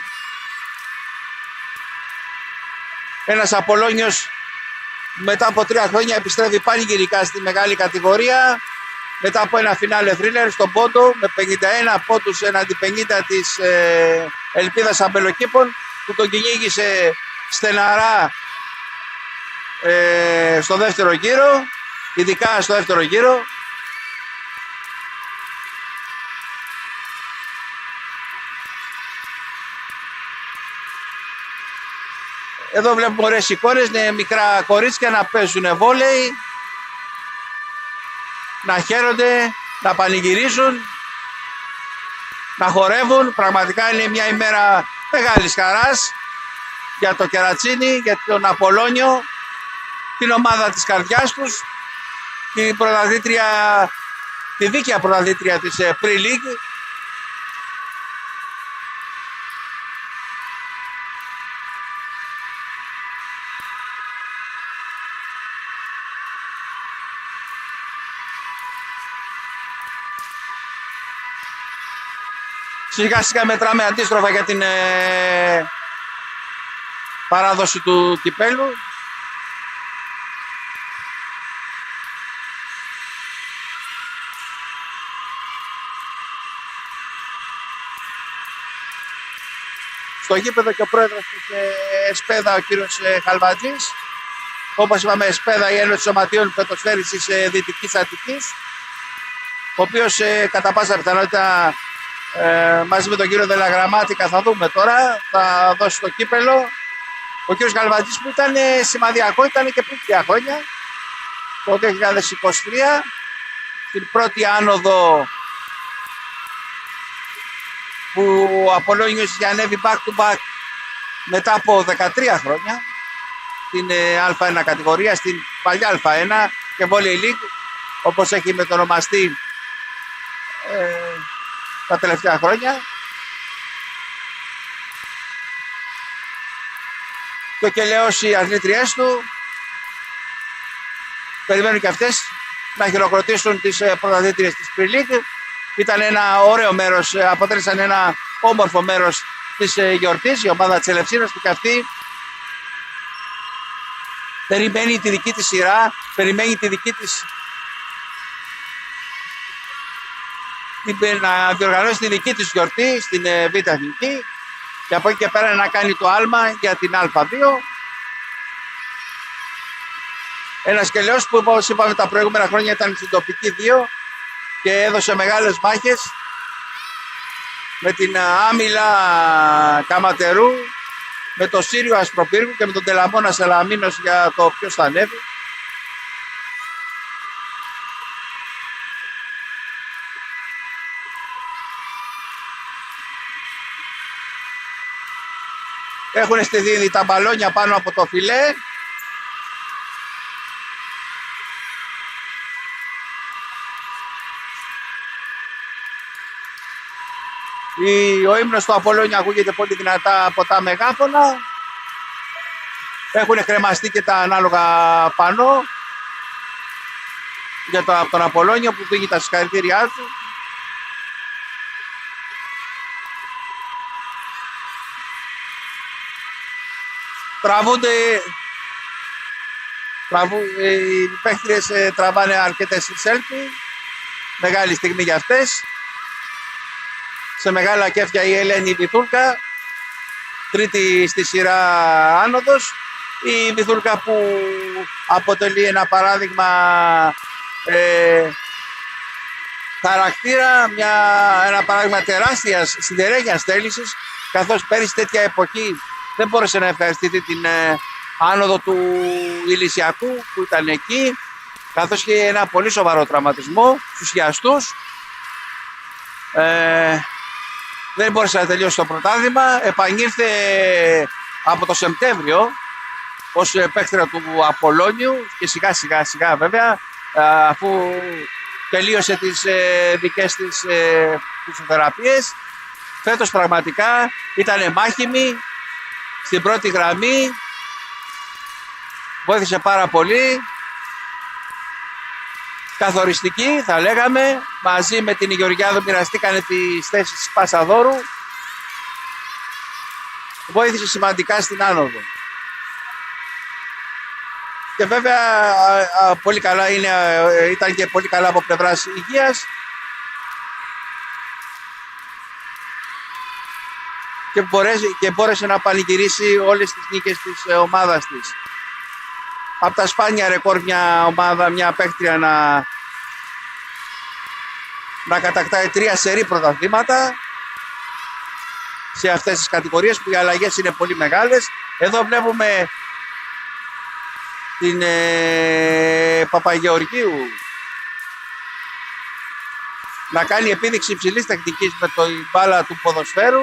Ένας Απολώνιος μετά από 3 χρόνια επιστρέφει πανηγυρικά στη μεγάλη κατηγορία μετά από ένα φινάλε θρίλερ στον πόντο με 51 πόντους εναντί 50 της Ελπίδας Αμπελοκήπων, που τον κυνήγησε στεναρά στο δεύτερο γύρο, ειδικά στο δεύτερο γύρο. Εδώ βλέπουμε ωραίες εικόνες, είναι μικρά κορίτσια να παίζουν βόλεϊ, να χαίρονται, να πανηγυρίζουν, να χορεύουν. Πραγματικά είναι μια ημέρα μεγάλης χαράς για το Κερατσίνι, για τον Απολώνιο, την ομάδα της καρδιάς τους, την πρωταθλήτρια, τη δίκαια πρωταθλήτρια της Pre-League. Σιγά σιγά μετράμε αντίστροφα για την παράδοση του κυπέλου. Στο γήπεδο και ο πρόεδρος της ΕΣΠΕΔΑ, ο κύριος Χαλβατζής. Όπως είπαμε, ΕΣΠΕΔΑ, η Ένωση Σωματείων Πετοσφαίρισης Δυτικής Αττικής, ο οποίος κατά πάσα πιθανότητα μαζί με τον κύριο Δελαγραμμάτικα, θα δούμε τώρα, θα δώσει το κύπελο. Ο κύριος Καλβατζής, που ήταν σημαδιακό, ήταν και πριν 3 χρόνια, το 2023, την πρώτη άνοδο που ο Απολώνιος είχε ανέβει back to back μετά από 13 χρόνια στην Α1 κατηγορία, στην παλιά Α1 και Volley League, όπως έχει μετονομαστεί τα τελευταία χρόνια. Και ο Κελαιός, οι αθλήτριές του περιμένουν και αυτές να χειροκροτήσουν τις πρωταθλήτριες της Pre-League. Ήταν ένα ωραίο μέρος, αποτέλεσαν ένα όμορφο μέρος της γιορτής, η ομάδα της Ελευσίνας, που και αυτή περιμένει τη δική της σειρά, περιμένει τη δική της να διοργανώσει τη δική της γιορτή στην Β' Εθνική και από εκεί και πέρα να κάνει το άλμα για την Α2. Ένας Κελαιός που, όπως είπαμε, τα προηγούμενα χρόνια ήταν στην τοπική 2 και έδωσε μεγάλες μάχες με την Άμυλα Καματερού, με το Σύριο Ασπροπύργου και με τον Τελαμόνα Σελαμίνος για το ποιος θα ανέβει. Έχουν στηθεί τα μπαλόνια πάνω από το φιλέ. Ο ύμνος του Απολώνια ακούγεται πολύ δυνατά από τα μεγάφωνα. Έχουν κρεμαστεί και τα ανάλογα πανό για τον Απολώνιο που πήγε τα συγχαρητήριά του. Οι παίχτριες τραβάνε αρκετές σέλφι. Μεγάλη στιγμή για αυτές. Σε μεγάλα κέφια η Ελένη Βυθούλκα, τρίτη στη σειρά άνοδος. Η Βυθούλκα που αποτελεί ένα παράδειγμα χαρακτήρα, ένα παράδειγμα τεράστιας σιδερένιας θέλησης, καθώς πέρυσι τέτοια εποχή δεν μπόρεσε να ευχαριστηθεί την άνοδο του Ηλυσιακού που ήταν εκεί, καθώς είχε ένα πολύ σοβαρό τραυματισμό στους χιαστούς. Δεν μπόρεσε να τελειώσει το πρωτάθλημα. Επανήλθε από το Σεπτέμβριο ως παίκτρια του Απολώνιου και σιγά βέβαια αφού τελείωσε τις δικές της φυσιοθεραπείες, φέτος πραγματικά ήταν μάχημη στην πρώτη γραμμή, βοήθησε πάρα πολύ, καθοριστική θα λέγαμε, μαζί με την Γεωργιάδο μοιραστήκανε τις θέσεις της Πασαδόρου, βοήθησε σημαντικά στην άνοδο. Και βέβαια πολύ καλά ήταν και πολύ καλά από πλευράς υγείας και μπόρεσε να πανηγυρίσει όλες τις νίκες της ομάδας της. Από τα σπάνια ρεκόρ μια ομάδα, μια παίκτρια να κατακτάει 3 σερί πρωταθλήματα σε αυτές τις κατηγορίες που οι αλλαγές είναι πολύ μεγάλες. Εδώ βλέπουμε την Παπαγεωργίου να κάνει επίδειξη υψηλής τακτικής με το μπάλα του ποδοσφαίρου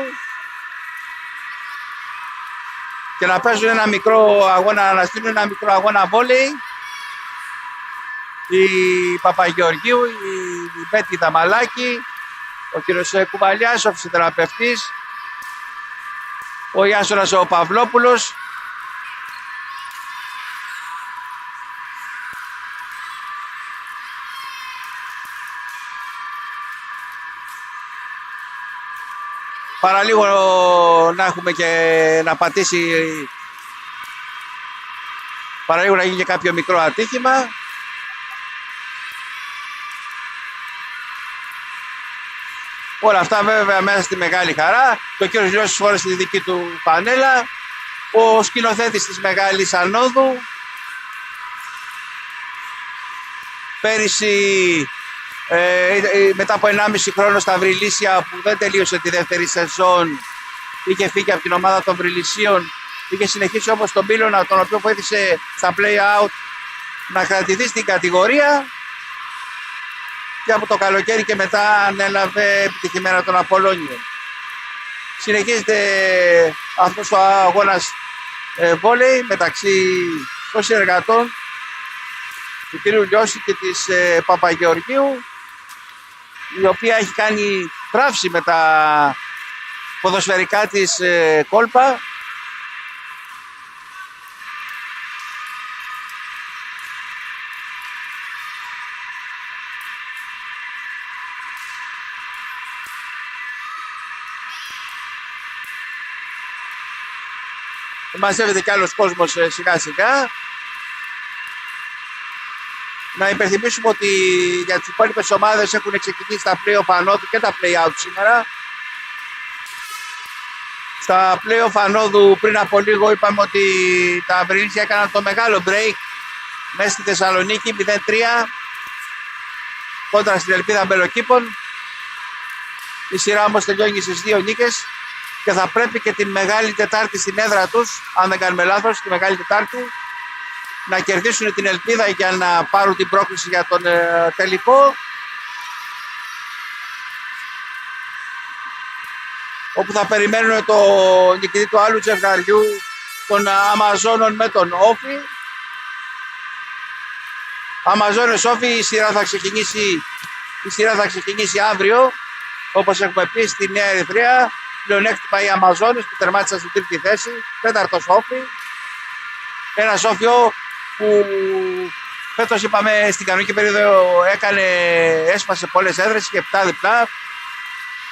και να παίζουν ένα μικρό αγώνα, να στείλουν ένα μικρό αγώνα βόλεϊ η Παπαγεωργίου, η Μπέτη Δαμαλάκη, ο κύριος Κουβαλιάς, ο φυσιοθεραπευτής, ο Ιάσονας ο Παυλόπουλος, παραλίγο να έχουμε και να πατήσει, παραλίγο να γίνει και κάποιο μικρό ατύχημα. Όλα αυτά βέβαια μέσα στη μεγάλη χαρά. Το κύριος Λιώσης φόρεσε τη δική του πανέλα. Ο σκηνοθέτης της Μεγάλης Ανόδου. Πέρυσι μετά από 1,5 χρόνο στα Βρυλίσια που δεν τελείωσε τη δεύτερη σεζόν, είχε φύγει από την ομάδα των Βρυλισίων, είχε συνεχίσει όμως τον Πύλωνα, τον οποίο βοήθησε στα play-out να κρατηθεί στην κατηγορία και από το καλοκαίρι και μετά ανέλαβε επιτυχημένα τον Απολώνιο. Συνεχίζεται αυτός ο αγώνας βόλεϊ μεταξύ των συνεργατών του κ. Λιώση και της Παπαγεωργίου, η οποία έχει κάνει πράυση με τα ποδοσφαιρικά της κόλπα. Μαζεύεται κι άλλος κόσμος σιγά σιγά. Να υπενθυμίσουμε ότι για τις υπόλοιπες ομάδες έχουν ξεκινήσει τα play-off ανώδου και τα play-out σήμερα. Στα play-off ανώδου πριν από λίγο είπαμε ότι τα Βρυλίσια έκαναν το μεγάλο break μέσα στη Θεσσαλονίκη 0-3 κόντρα στην Ελπίδα Μπελοκήπων. Η σειρά όμως τελειώνει στις 2 νίκες και θα πρέπει και την Μεγάλη Τετάρτη στην έδρα τους, αν δεν κάνουμε λάθος, τη Μεγάλη Τετάρτη, να κερδίσουν την Ελπίδα για να πάρουν την πρόκληση για τον τελικό, όπου θα περιμένουν το νικητή του άλλου ζευγαριού των Αμαζόνων με τον Όφη. Αμαζόνες Όφη, η σειρά θα ξεκινήσει αύριο, όπως έχουμε πει, στη Νέα Ερυθρέα. Πλεονέκτημα οι Αμαζόνες που τερμάτισαν στην 3η θέση, 4ος Όφη. Ένας Όφιο που φέτος είπαμε στην κανονική περίοδο έσπασε πολλές έδρες και 7 διπλά,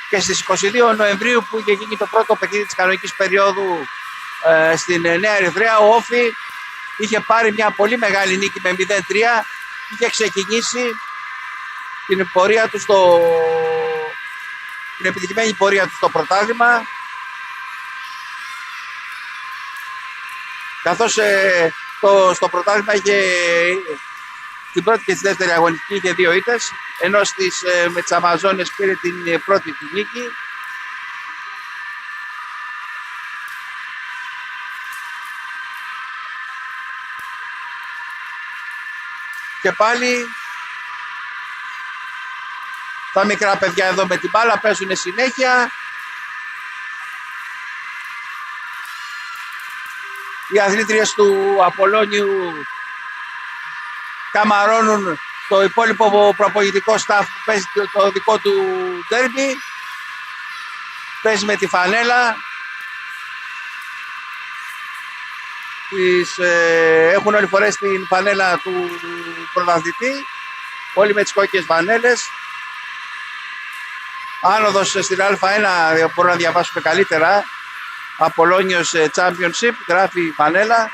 και στις 22 Νοεμβρίου που είχε γίνει το πρώτο παιχνίδι της κανονικής περίοδου στην Νέα Ερυθρέα, ο Όφη είχε πάρει μια πολύ μεγάλη νίκη με 0-3 και είχε ξεκινήσει την πορεία του την επιτυχημένη πορεία του στο πρωτάθλημα, καθώς στο πρωτάθλημα είχε την πρώτη και τη δεύτερη αγωνιστική είχε 2 ήττες, ενώ με τις Αμαζόνες πήρε την πρώτη του νίκη. Και πάλι τα μικρά παιδιά εδώ με την μπάλα παίζουν συνέχεια. Οι αθλήτριες του Απολλώνιου καμαρώνουν το υπόλοιπο προπονητικό staff που παίζει το δικό του ντέρμπι. Παίζει με τη φανέλα. Έχουν όλοι φορές την φανέλα του πρωταθλητή. Όλοι με τις κόκκινες φανέλες. Άνοδος στην Α1 μπορούμε να διαβάσουμε καλύτερα. Απολλώνιος Championship, γράφει η φανέλα.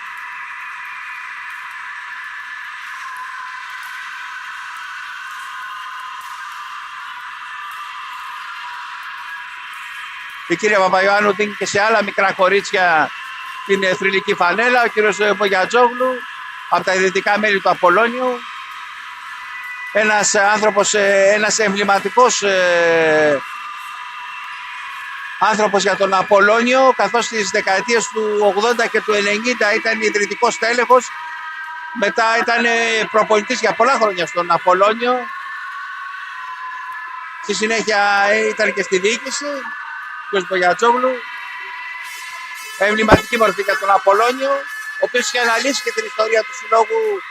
Η κυρία Παπαϊωάννου δίνει και σε άλλα μικρά κορίτσια την θρυλική φανέλα. Ο κύριος Μπογιατζόγλου από τα ιδρυτικά μέλη του Απολλώνιου. Ένας άνθρωπος, ένας εμβληματικός άνθρωπος για τον Απολλώνιο, καθώς στις δεκαετίες του 80 και του 90 ήταν ιδρυτικός τέλεχος. Μετά ήταν προπονητής για πολλά χρόνια στον Απολλώνιο. Στη συνέχεια ήταν και στη διοίκηση, ο κ. Μπογιατζόγλου. Εμβληματική μορφή για τον Απολλώνιο, ο οποίος είχε αναλύσει και την ιστορία του συλλόγου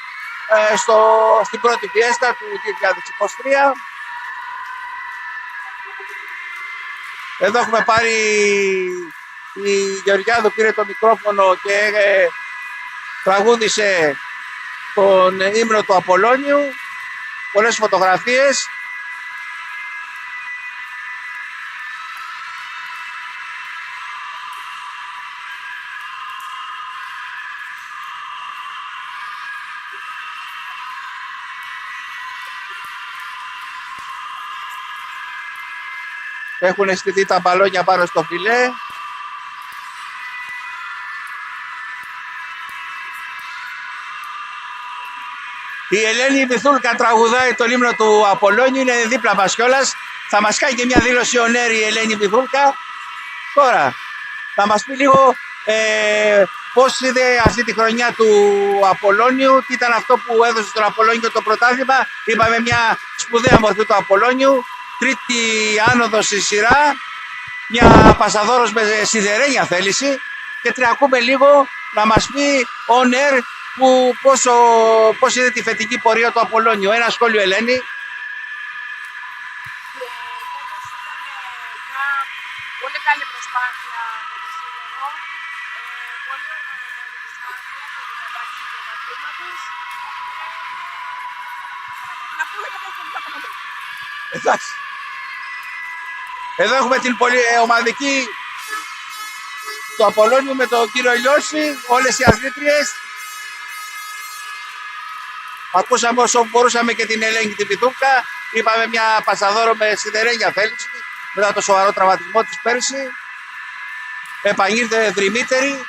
στην πρώτη φιέστα του 2023. Εδώ έχουμε πάρει, η Γεωργιάδου πήρε το μικρόφωνο και τραγούδισε τον ύμνο του Απολλώνιου. Πολλές φωτογραφίες. Έχουν στηθεί τα μπαλόνια πάνω στο φιλέ. Η Ελένη Μιθούλκα τραγουδάει το ύμνο του Απολλώνιου, είναι δίπλα μας κιόλας. Θα μας κάνει και μια δήλωση ο Νέρη η Ελένη Μιθούλκα. Τώρα, θα μας πει λίγο πώς είδε αυτή τη χρονιά του Απολλώνιου, τι ήταν αυτό που έδωσε στον Απολλώνιο το πρωτάθλημα. Είπαμε μια σπουδαία μορφή του Απολλώνιου. Τρίτη άνοδος στη σειρά, μια πασαδόρος με σιδερένια θέληση, και ακούμε λίγο να μας πει ο Νέρ πώς είδε τη φετική πορεία του Απολλώνιου. Ένα σχόλιο, Ελένη. Πολύ καλή προσπάθεια με το σύλλογο. Πολύ οργανωμένη προσπάθεια για την κατάκτηση του πρωταθλήματος. Να πούμε για το πρωτάθλημα. Εντάξει. Εδώ έχουμε την ομαδική του Απολλώνιου με τον κύριο Λιώση, όλες οι αθλήτριες. Ακούσαμε όσο μπορούσαμε και την Ελένη τη Μιθούλκα. Είπαμε μια πασαδόρο με σιδερένια θέληση μετά το σοβαρό τραυματισμό της πέρσι. Επανήλθε δρυμύτερη.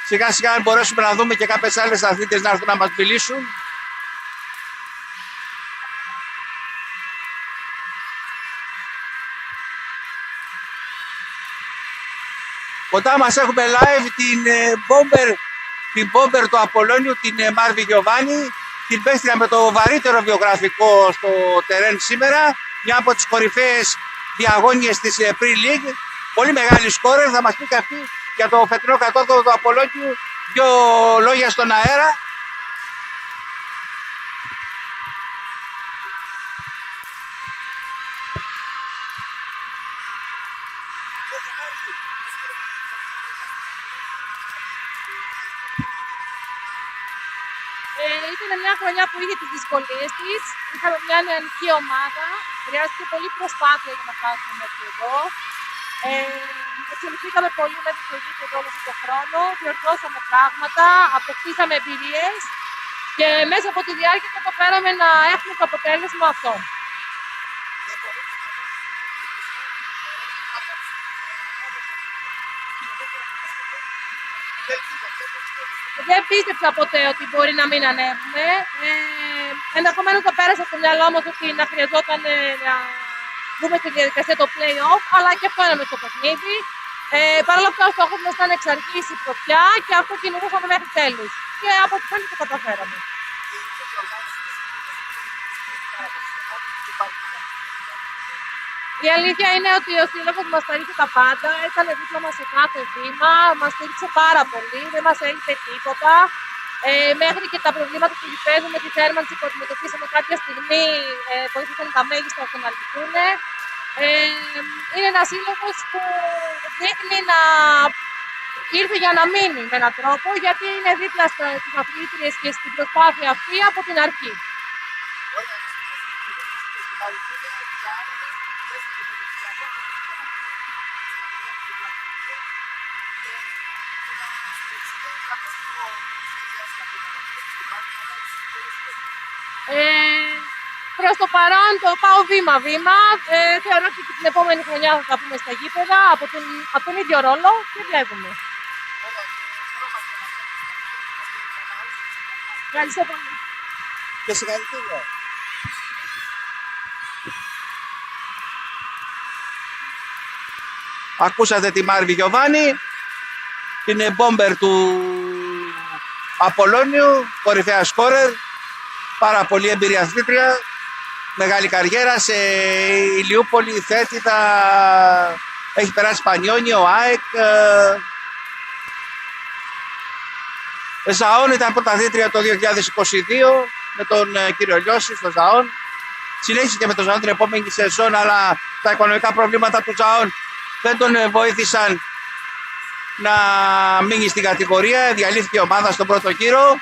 Σιγά σιγά αν μπορέσουμε να δούμε και κάποιες άλλες αθλήτες να έρθουν να μας μιλήσουν. Κοντά μας έχουμε live την bomber του Απολλώνιου, την Μάρβη Γιωβάνη, την παίχτρια με το βαρύτερο βιογραφικό στο τερέν σήμερα, μια από τις κορυφαίες διαγώνιες της Pre-League. Πολύ μεγάλη σκόρερ, θα μας πει και αυτή για το φετινό κατόρθωμα του Απολλώνιου δύο λόγια στον αέρα. Ήταν μια χρονιά που είχε τις δυσκολίες της. Είχαμε μια νεανική ομάδα. Χρειάστηκε πολύ προσπάθεια για να φτάσουμε μέχρι εδώ. Εξελιχθήκαμε πολύ μέσα στο γήπεδο όλο τον χρόνο. Διορθώσαμε πράγματα, αποκτήσαμε εμπειρίες και μέσα από τη διάρκεια καταφέραμε να έχουμε το αποτέλεσμα αυτό. Δεν πίστεψα ποτέ ότι μπορεί να μην ανέβουμε. Ενδεχομένως θα πέρασε από το μυαλό μου ότι να χρειαζόταν να μπούμε στη διαδικασία το play-off, αλλά και αυτό είναι μες στο παιχνίδι. Παρ' όλα αυτά, ο στόχος μας ήταν εξ αρχής η πρωτιά και αυτό κυνηγούσαμε μέχρι τέλους. Και από ό,τι φαίνεται το καταφέραμε. Η αλήθεια είναι ότι ο σύλλογος μας τα είχε τα πάντα, ήταν δίπλα μας σε κάθε βήμα, μας στήριξε πάρα πολύ, δεν μας έλειπε τίποτα. Μέχρι και τα προβλήματα του γηπέδου με τη θέρμανση που αντιμετωπίσαμε κάποια στιγμή βοήθησαν τα μέγιστα ώστε να λυθούν. Είναι ένας σύλλογος που δείχνει να ήρθε για να μείνει με έναν τρόπο, γιατί είναι δίπλα στις αθλήτριες και στην προσπάθεια αυτή από την αρχή. Προς το παρόν το πάω βήμα-βήμα. Θεωρώ ότι την επόμενη χρονιά θα τα πούμε στα γήπεδα από τον ίδιο ρόλο και βλέπουμε. Ευχαριστώ πολύ. Και συγχαρητήρια. Ακούσατε τη Μάρβη Γιωβάνη, την μπόμπερ του Απολώνιου, κορυφαία σκόρερ, πάρα πολύ εμπειρία αθλήτρια, μεγάλη καριέρα σε Ηλιούπολη, Θέτιδα, έχει περάσει Πανιόνιο, ΑΕΚ. Ζαών ήταν πρωταθλήτρια το 2022 με τον κύριο Λιώση στο Ζαών. Συνέχισε και με τον Ζαών την επόμενη σεζόν, αλλά τα οικονομικά προβλήματα του Ζαών δεν τον βοήθησαν να μείνει στην κατηγορία. Διαλύθηκε η ομάδα στον πρώτο γύρο.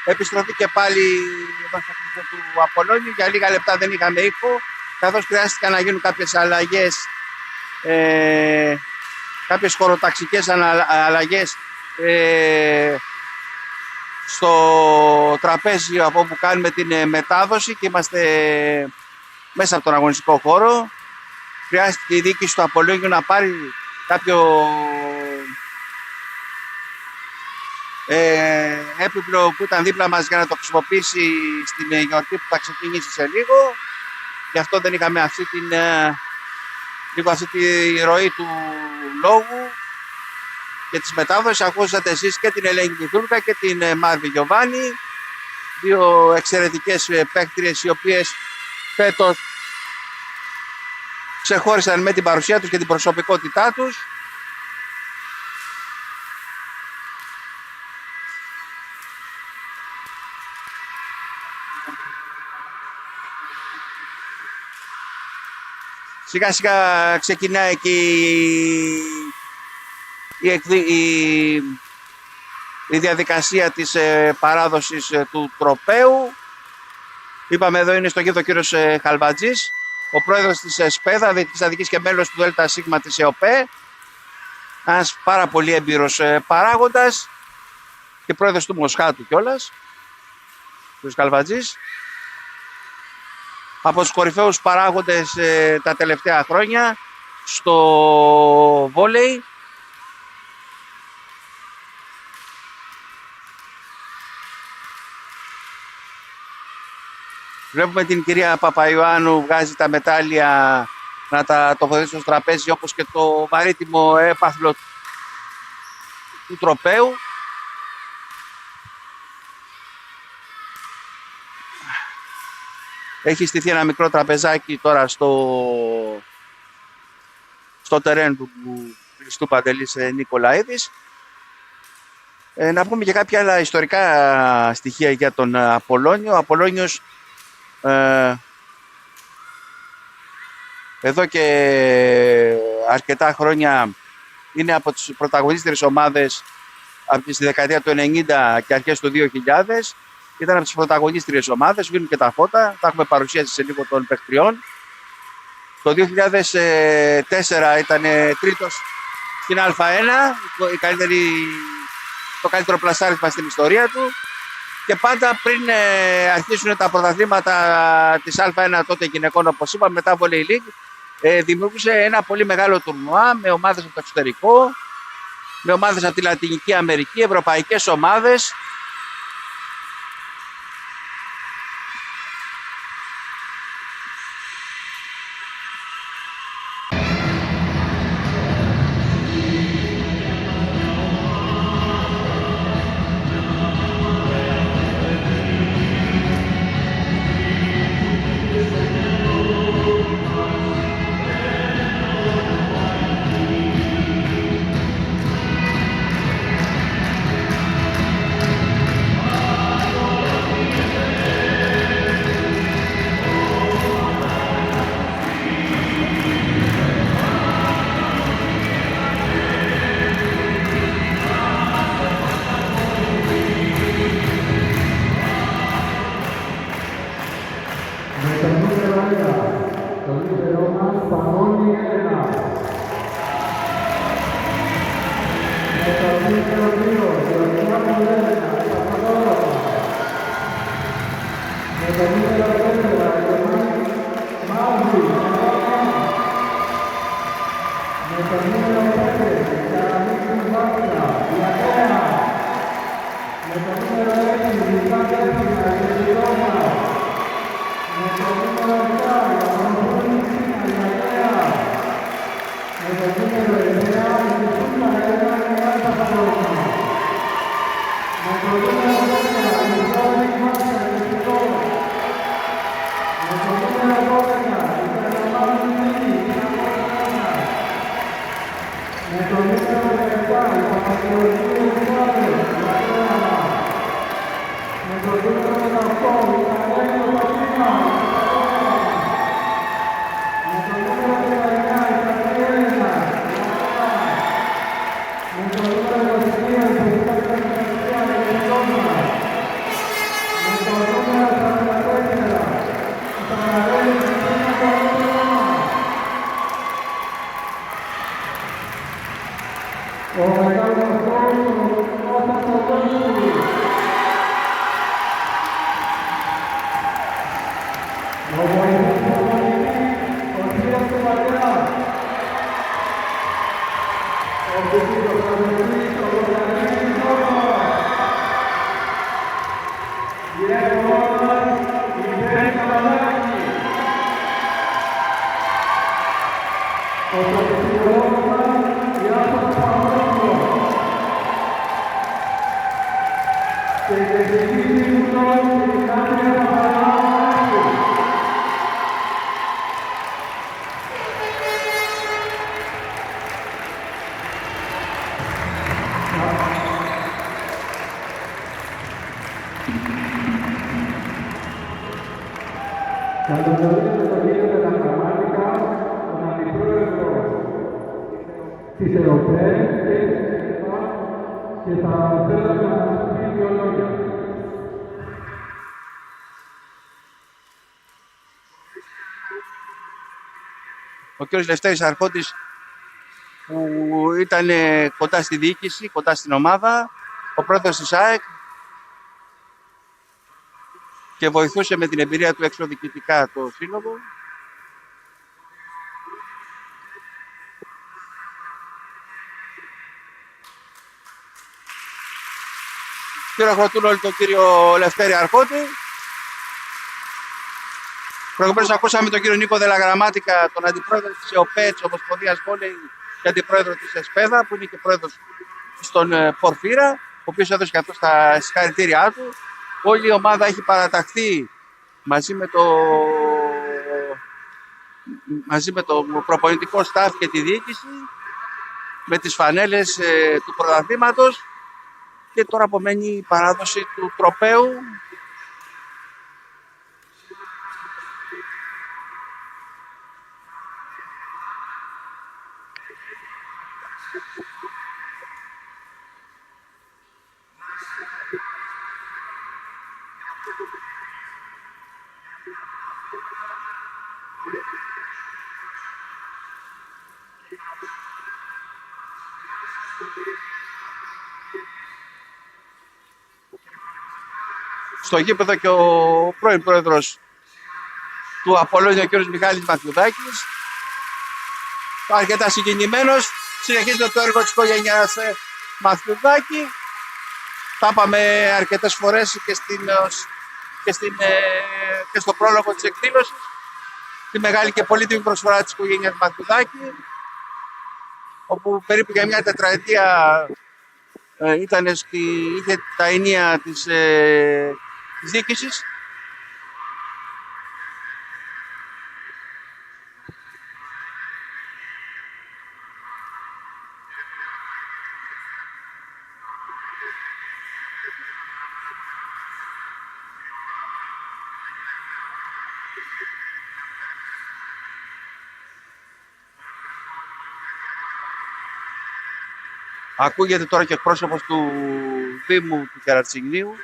Επιστροφή και πάλι εδώ στο κλειστό του Απολώνιου. Για λίγα λεπτά δεν είχαμε ήχο, καθώς χρειάστηκαν να γίνουν κάποιες αλλαγές, κάποιες χωροταξικές αλλαγές στο τραπέζι από όπου κάνουμε την μετάδοση και είμαστε μέσα από τον αγωνιστικό χώρο. Χρειάστηκε η διοίκηση του Απολώνιου να πάρει κάποιο έπιπλο που ήταν δίπλα μας για να το χρησιμοποιήσει στην γιορτή που θα ξεκινήσει σε λίγο. Γι' αυτό δεν είχαμε αυτή τη ροή του λόγου και της μετάδοσης. Ακούσατε εσείς και την Ελένη Κιθούρκα και την Μάρβη Γιωβάνη, δύο εξαιρετικές παίκτριες οι οποίες φέτος ξεχώρισαν με την παρουσία τους και την προσωπικότητά τους. Σιγά σιγά ξεκινάει και η διαδικασία της παράδοσης του τροπαίου. Είπαμε εδώ είναι στο γήπεδο ο κύριος Χαλβατζής, ο πρόεδρος της ΣΠΕΔΑ, Διοικητής Αττικής και μέλος του ΔΣ της ΕΟΠΕ. Ένας πάρα πολύ έμπειρος παράγοντας και πρόεδρος του Μοσχάτου κιόλας, ο κύριος Χαλβατζής. Από τους κορυφαίους παράγοντες τα τελευταία χρόνια στο βόλεϊ. Βλέπουμε την κυρία Παπαϊωάννου βγάζει τα μετάλλια να τα τοποθετήσει στο τραπέζι, όπως και το βαρύτιμο έπαθλο του τροπαίου. Έχει στηθεί ένα μικρό τραπεζάκι τώρα στο τερέν του Χριστού Παντελής Νικολαίδης. Να πούμε και κάποια άλλα ιστορικά στοιχεία για τον Απολώνιο. Ο Απολώνιος εδώ και αρκετά χρόνια είναι από τις πρωταγωνίστερες ομάδες από τη δεκαετία του 90 και αρχές του 2000. Ήταν από τις πρωταγωνίστριες ομάδες, σβήνουν και τα φώτα, τα έχουμε παρουσίασει σε λίγο των παιχτριών. Το 2004 ήταν τρίτος στην Α1, το καλύτερο πλασάρισμα στην ιστορία του. Και πάντα πριν αρχίσουν τα πρωταθλήματα της Α1 τότε γυναικών, όπως είπαμε, μετά Volley League, δημιούργησε ένα πολύ μεγάλο τουρνουά με ομάδες από το εξωτερικό, με ομάδες από τη Λατινική Αμερική, ευρωπαϊκές ομάδες. Ο κ. Λευτέρης Αρχόντης, που ήταν κοντά στη διοίκηση, κοντά στην ομάδα, ο πρόεδρος της ΑΕΚ, και βοηθούσε με την εμπειρία του εξωδιοικητικά το σύλλογο. Χειροκροτούν όλοι τον κύριο Λευτέρη Αρχότη. Προηγουμένως ακούσαμε τον κύριο Νίκο Δελαγραμμάτικα, τον αντιπρόεδρο της ΕΟΠΕ, της Ομοσπονδίας Βόλεϊ, και αντιπρόεδρο της ΕΣΠΕΔΑ, που είναι και πρόεδρος στον Πορφύρα, ο οποίος έδωσε και αυτό στα συγχαρητήριά του. Όλη η ομάδα έχει παραταχθεί μαζί με το προπονητικό staff και τη διοίκηση, με τις φανέλες του πρωταθλήματος, και τώρα απομένει η παράδοση του τροπαίου. Στο γήπεδο και ο πρώην πρόεδρος του Απόλλωνα, ο κ. Μιχάλης Μαθιουδάκης, αρκετά συγκινημένος. Συνεχίζεται το έργο της οικογένειας Μαθιουδάκη. Τα είπαμε αρκετές φορές και στο πρόλογο της εκδήλωσης, τη μεγάλη και πολύτιμη προσφορά της οικογένειας Μαθιουδάκη, όπου περίπου για μια τετραετία είχε τα ενία της διοίκησης. Ακούγεται τώρα και εκπρόσωπος του Δήμου του Κερατσινίου.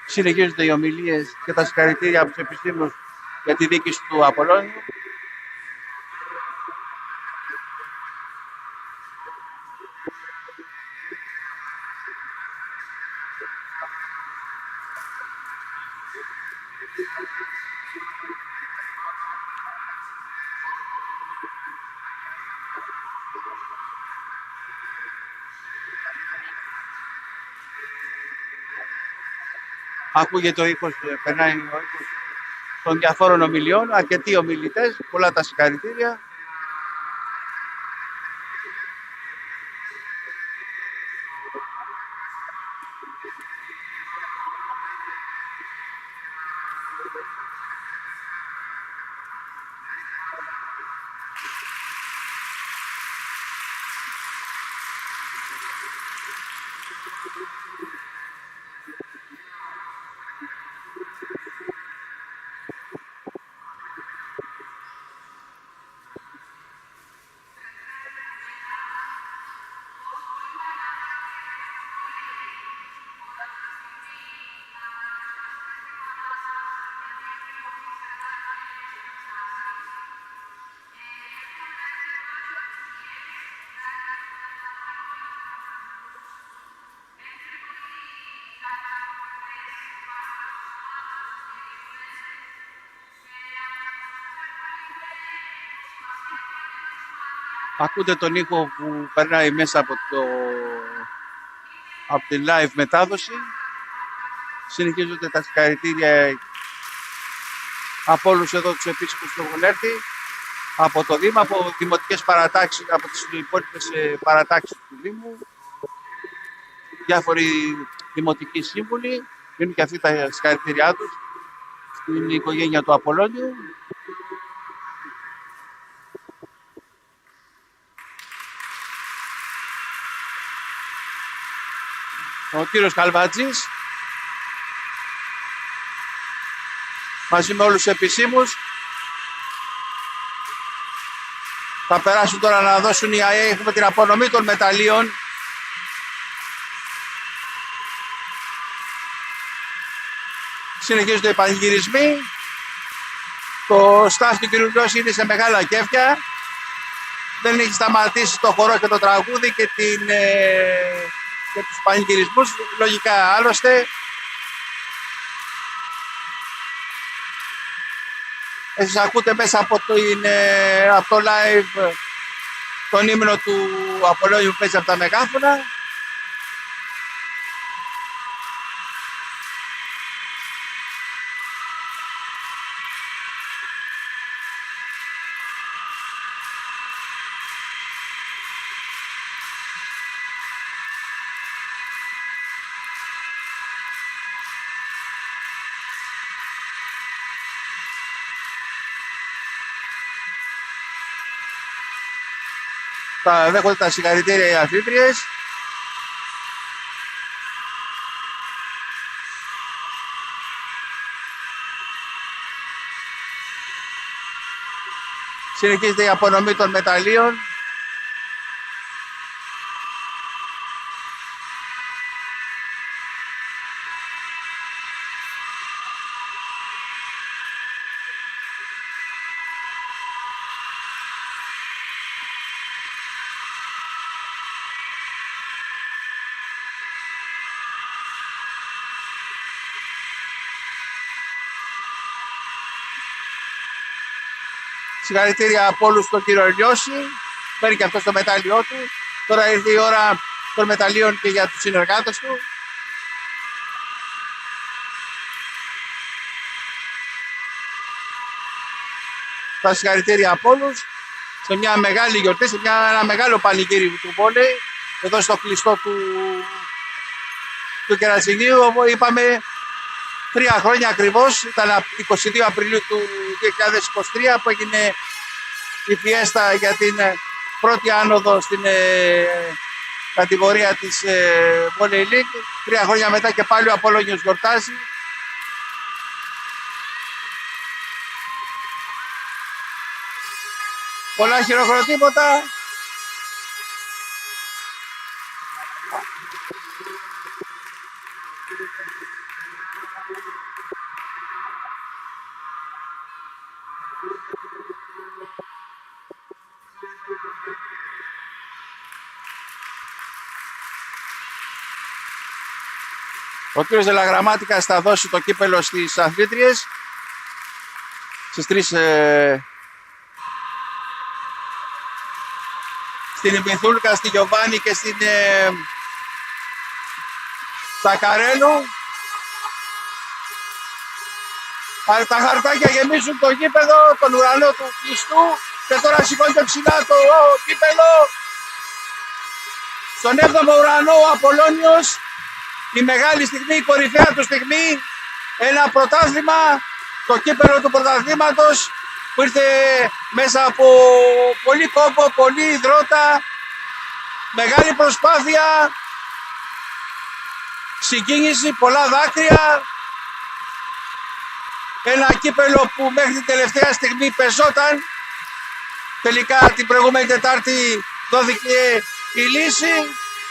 Συνεχίζονται οι ομιλίες και τα συγχαρητήρια από τους επιστήμονες για τη διοίκηση του Απολλώνιου. Ακούγεται ο ήχος, περνάει ο ήχος των διαφόρων ομιλιών, αρκετοί ομιλητές, πολλά τα συγχαρητήρια. Ακούτε τον ήχο που περνάει μέσα από την live μετάδοση. Συνεχίζονται τα συγχαρητήρια από όλους εδώ τους επίσημους που έχουν έρθει, από το Δήμα, από δημοτικές παρατάξεις, από τις υπόλοιπες παρατάξεις του Δήμου. Διάφοροι δημοτικοί σύμβουλοι δίνουν και αυτοί τα συγχαρητήριά τους στην οικογένεια του Απολώνιου. Ο κύριος Καλβατζής μαζί με όλους τους επισήμους θα περάσουν τώρα να δώσουν οι ΑΕ. Έχουμε την απονομή των μεταλλίων. Συνεχίζονται οι πανηγυρισμοί. Το στάφ του κ. Λιώση είναι σε μεγάλα κέφια. Δεν έχει σταματήσει το χορό και το τραγούδι και τους πανηγυρισμούς. Λογικά άλλωστε. Εσείς ακούτε μέσα από το live τον ύμνο του Απολώνιου που παίζει από τα μεγάφωνα. Θα δέχονται τα συγχαρητήρια οι αθλήτριες. Συνεχίζεται η απονομή των μεταλλίων. Συγχαρητήρια από όλους τον κύριο Λιώση. Παίρνει και αυτό το μετάλλιό του. Τώρα ήρθε η ώρα των μεταλλίων και για τους συνεργάτες του. Τα συγχαρητήρια από όλους. Σε μια μεγάλη γιορτή, σε ένα μεγάλο πανηγύρι του βόλεϊ. Εδώ στο κλειστό του Κερατσινίου, όπου είπαμε 3 χρόνια ακριβώς, ήταν 22 Απριλίου του 2023 που έγινε η φιέστα για την πρώτη άνοδο στην κατηγορία της Volley League. 3 χρόνια μετά και πάλι ο Απολώνιος γιορτάζει. Πολλά χειροκροτήματα. Ο κύριος Δελαγραμμάτικας θα δώσει το κύπελο στις αθλήτριες, στις 3, στην Μιθούλκα, στη Γιωβάνη και στην Σακαρέλου. Τα χαρτάκια γεμίζουν το γήπεδο, τον ουρανό του κλειστού και τώρα σηκώνεται ψηλά το κύπελο. Στον 7ο ουρανό ο Απολώνιος, η μεγάλη στιγμή, η κορυφαία του στιγμή, ένα πρωτάθλημα, το κύπελο του πρωταθλήματος που ήρθε μέσα από πολύ κόπο, πολύ υδρότα, μεγάλη προσπάθεια, συγκίνηση, πολλά δάκρυα. Ένα κύπελο που μέχρι την τελευταία στιγμή πεζόταν. Τελικά την προηγούμενη Τετάρτη δόθηκε η λύση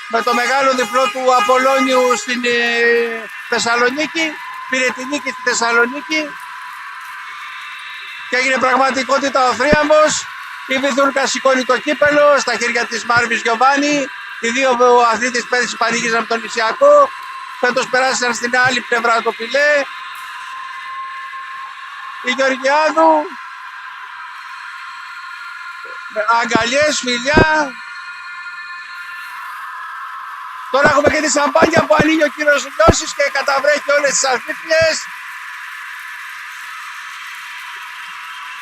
με το μεγάλο διπλό του Απολώνιου στην Θεσσαλονίκη. Πήρε τη νίκη στη Θεσσαλονίκη και έγινε πραγματικότητα ο θρίαμβος. Η Βυθούλκα σηκώνει το κύπελο στα χέρια της Μάρβης Γιωβάνη. Οι δύο αθλήτες πέρυσι πανηγύρισαν από τον Νησιακό. Φέτος περάσαν στην άλλη πλευρά το πιλέ. Η Γεωργιάδου Αγκαλιές, φιλιά. Τώρα έχουμε και τη σαμπάνια που ανοίγει ο κύριος Λιώσης και καταβρέχει όλες τις αθλήτριες.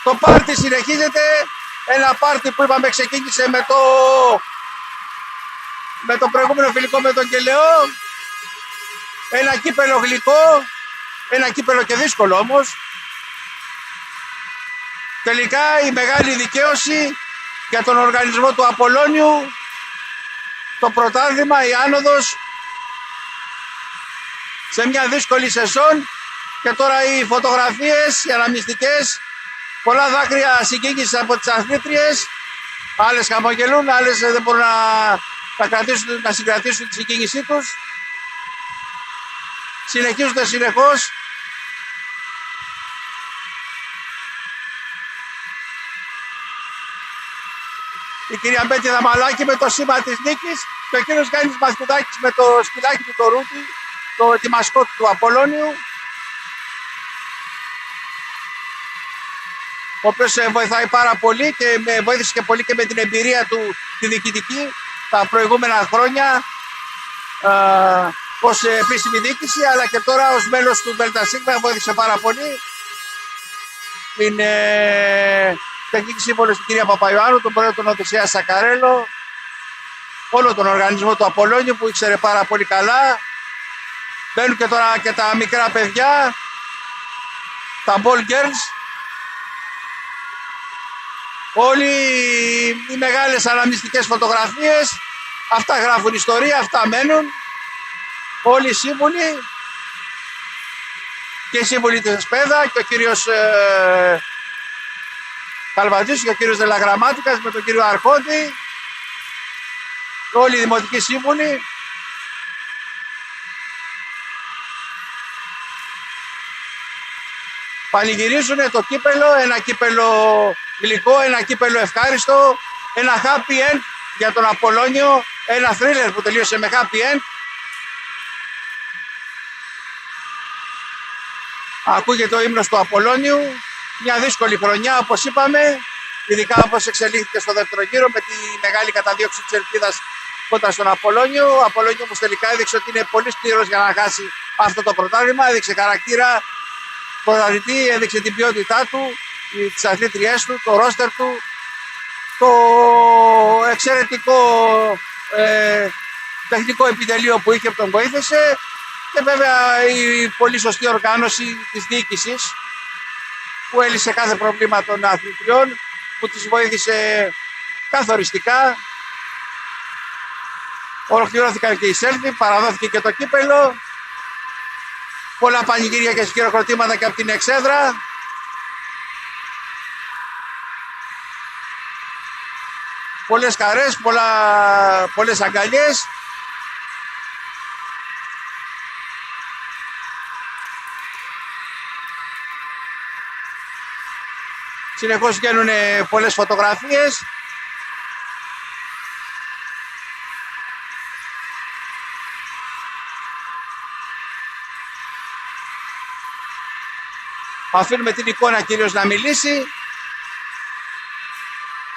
Το πάρτι συνεχίζεται. Ένα πάρτι που είπαμε ξεκίνησε με το προηγούμενο φιλικό με τον Κελαιό. Ένα κύπελο γλυκό. Ένα κύπελο και δύσκολο όμως. Τελικά η μεγάλη δικαίωση για τον οργανισμό του Απολλώνιου, το πρωτάθλημα, η άνοδος σε μια δύσκολη σεζόν. Και τώρα οι φωτογραφίες, οι αναμνηστικές, πολλά δάκρυα συγκίνησης από τις αθλήτριες. Άλλες χαμογελούν, άλλες δεν μπορούν να συγκρατήσουν τη συγκίνησή τους. Συνεχίζονται συνεχώς. Η κυρία Μπέτη Δαμαλάκη με το σήμα της νίκης και ο κύριος Γιάννης Μαθηδάκης με το σκυλάκι του, το Ρούτι, τη μασκότ του Απολλώνιου, ο οποίος βοηθάει πάρα πολύ και με βοήθησε και πολύ και με την εμπειρία του τη διοικητική τα προηγούμενα χρόνια ως επίσημη διοίκηση, αλλά και τώρα ως μέλος του ΔΣ βοήθησε πάρα πολύ. Την τεχνική σύμβολο στην κυρία Παπαϊωάννου, τον πρόεδρο τον Οδυσσέα Σακαρέλο, όλο τον οργανισμό του Απολλώνιου που ήξερε πάρα πολύ καλά. Μπαίνουν και τώρα και τα μικρά παιδιά, τα ball girls. Όλοι οι μεγάλες αναμνηστικές φωτογραφίες, αυτά γράφουν ιστορία, αυτά μένουν. Όλοι οι σύμβουλοι και οι σύμβουλοι της ΕΣΠΕΔΑ και ο κύριος Καλβατζής και ο κύριος Δελαγραμμάτικας με τον κύριο Αρχόντη, όλοι οι δημοτικοί σύμβουλοι. Πανηγυρίζουν το κύπελο, ένα κύπελο γλυκό, ένα κύπελο ευχάριστο, ένα happy end για τον Απολλώνιο, ένα thriller που τελείωσε με happy end. Ακούγεται ο ύμνος του Απολλώνιου, μια δύσκολη χρονιά όπως είπαμε, ειδικά όπως εξελίχθηκε στο δεύτερο γύρο με τη μεγάλη καταδίωξη της ελπίδας κόντρα στον Απολλώνιο. Ο Απολλώνιο όμως τελικά έδειξε ότι είναι πολύ σκληρός για να χάσει αυτό το πρωτάθλημα, έδειξε χαρακτήρα πρωταθλητή, έδειξε την ποιότητά του, τις αθλήτριές του, το ρόστερ του, το εξαιρετικό τεχνικό επιτελείο που είχε που τον βοήθησε και βέβαια η πολύ σωστή οργάνωση της διοίκησης που έλυσε κάθε πρόβλημα των αθλητριών, που τις βοήθησε καθοριστικά. Ολοκληρώθηκαν και οι σέλφοι, παραδόθηκε και το κύπελο. Πολλά πανηγύρια και χειροκροτήματα και από την εξέδρα. Πολλές χαρές, πολλές αγκαλιές. Συνεχώς βγαίνουν πολλές φωτογραφίες. Αφήνουμε την εικόνα κυρίως να μιλήσει.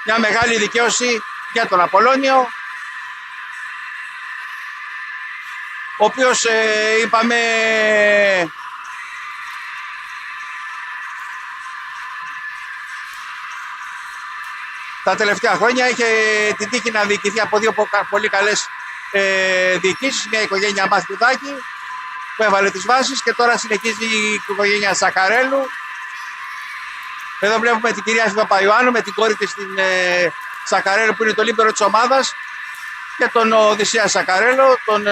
Μια μεγάλη δικαίωση για τον Απολλώνιο, ο οποίος είπαμε τα τελευταία χρόνια είχε την τύχη να διοικηθεί από δύο πολύ καλές διοικήσεις, μια οικογένεια Μαθηδάκη που έβαλε τις βάσεις και τώρα συνεχίζει η οικογένεια Σακαρέλου. Εδώ βλέπουμε την κυρία Παπαϊωάννου με την κόρη της την Σακαρέλου που είναι το λίμπερο της ομάδας και τον Οδυσσέα Σακαρέλο, τον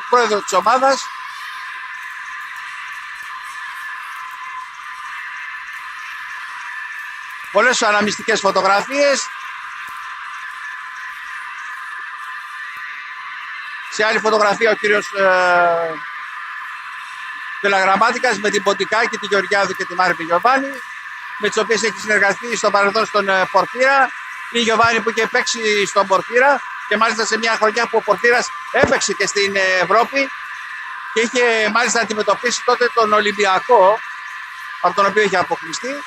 πρόεδρο της ομάδας. Πολλές αναμνηστικές φωτογραφίες. Σε άλλη φωτογραφία ο κύριος Δελαγραμμάτικας με την Ποντικάκη, τη Γεωργιάδου και τη Μάρη Γιωβάνη, με τις οποίες έχει συνεργαστεί στο παρελθόν στον Πορφύρα. Η Γιωβάνη που είχε παίξει στον Πορφύρα και μάλιστα σε μια χρονιά που ο Πορφύρας έπαιξε και στην Ευρώπη και είχε μάλιστα αντιμετωπίσει τότε τον Ολυμπιακό, από τον οποίο είχε αποκλειστεί.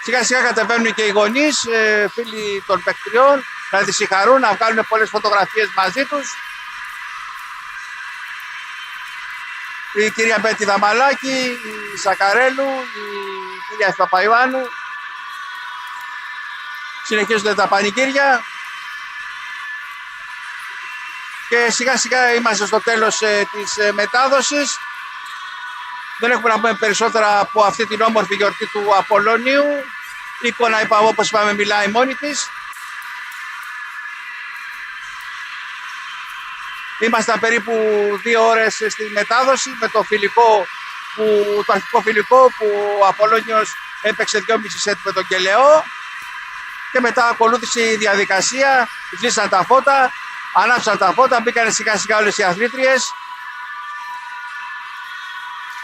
Σιγά σιγά κατεβαίνουν και οι γονείς, φίλοι των παικτριών, να τις συγχαρούν, να βγάλουν πολλές φωτογραφίες μαζί τους. Η κυρία Μπέτη Δαμαλάκη, η Σακαρέλου, η κυρία Παπαϊωάννου. Συνεχίζονται τα πανηγύρια. Και σιγά σιγά είμαστε στο τέλος της μετάδοσης. Δεν έχουμε να πούμε περισσότερα από αυτή την όμορφη γιορτή του Απολλωνίου. Η εικόνα, όπως είπαμε, μιλάει μόνη της. Ήμασταν περίπου 2 ώρες στη μετάδοση με το αρχικό φιλικό που ο Απολλώνιος έπαιξε 2,5 σετ με τον Κελαιό. Και μετά ακολούθησε η διαδικασία, σβήσαν τα φώτα, ανάψαν τα φώτα, μπήκαν σιγά σιγά όλες οι αθλήτριες.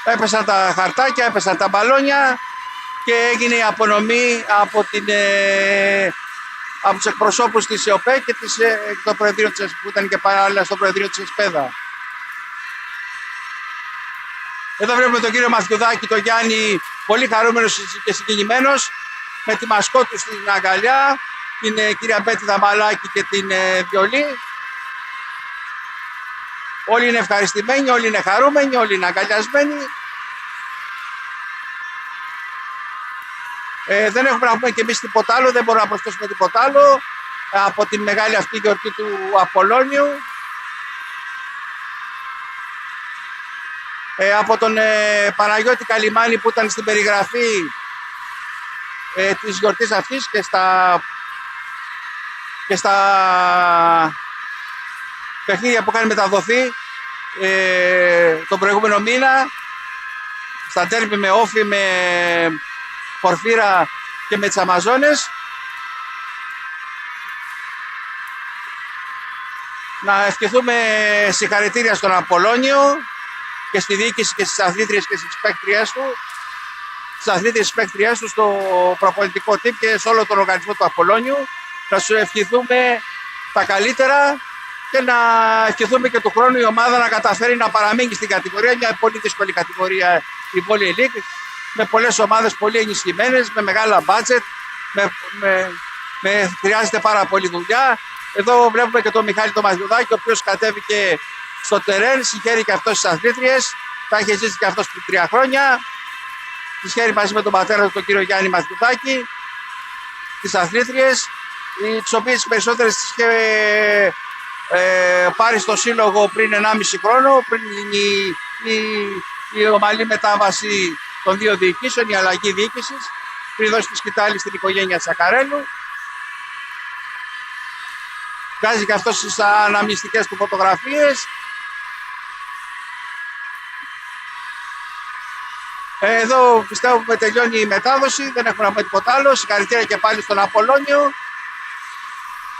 Έπεσαν τα χαρτάκια, έπεσαν τα μπαλόνια και έγινε η απονομή από τους εκπροσώπους της ΕΟΠΕ και το Προεδρείο της, που ήταν και παράλληλα στο Προεδρείο της ΕΣΠΕΔΑ. Εδώ βλέπουμε τον κύριο Μαθιουδάκη, τον Γιάννη, πολύ χαρούμενος και συγκινημένος, με τη μασκό του στην αγκαλιά, την κυρία Μπέτη Δαμαλάκη και την Βιολή. Όλοι είναι ευχαριστημένοι, όλοι είναι χαρούμενοι, όλοι είναι αγκαλιασμένοι. Δεν έχουμε να πούμε και εμείς τίποτα άλλο, δεν μπορούμε να προσθέσουμε τίποτα άλλο από την μεγάλη αυτή γιορτή του Απολλώνιου. Από τον Παναγιώτη Καλιμάνη που ήταν στην περιγραφή της γιορτής αυτής και στα παιχνίδια που είχαν μεταδοθεί τον προηγούμενο μήνα, στα ντέρμπι με Όφη, με Πορφύρα και με τις Αμαζόνες. Να ευχηθούμε συγχαρητήρια στον Απολλώνιο και στη διοίκηση και στις αθλήτριες και στις παίκτριές του, στο προπονητικό team και σε όλο τον οργανισμό του Απολλώνιου. Να σου ευχηθούμε τα καλύτερα και να ευχηθούμε και του χρόνου η ομάδα να καταφέρει να παραμείνει στην κατηγορία, μια πολύ δύσκολη κατηγορία, η Volley League, με πολλές ομάδες πολύ ενισχυμένες, με μεγάλα budget, χρειάζεται πάρα πολύ δουλειά. Εδώ βλέπουμε και τον Μιχάλη τον Μαθιουδάκη, ο οποίος κατέβηκε στο τερέν, συγχαίρει και αυτός τις αθλήτριες, τα είχε ζήσει και αυτός πριν 3 χρόνια. Συγχαίρει μαζί με τον πατέρα του, τον κύριο Γιάννη Μαθιουδάκη, τις αθλήτριες, τις οποίες περισσότερες τις είχε πάρει στο σύλλογο πριν 1,5 χρόνο, πριν η ομαλή μετάβαση των 2 διοικήσεων, η αλλαγή διοίκησης, πριν δώσει τη σκητάλη στην οικογένεια Σακαρέλου. Βγάζει και αυτός στις αναμνηστικές του φωτογραφίες. Εδώ πιστεύουμε τελειώνει η μετάδοση, δεν έχουμε να πούμε τίποτα άλλο. Συγχαρητήρια και πάλι στον Απολλώνιο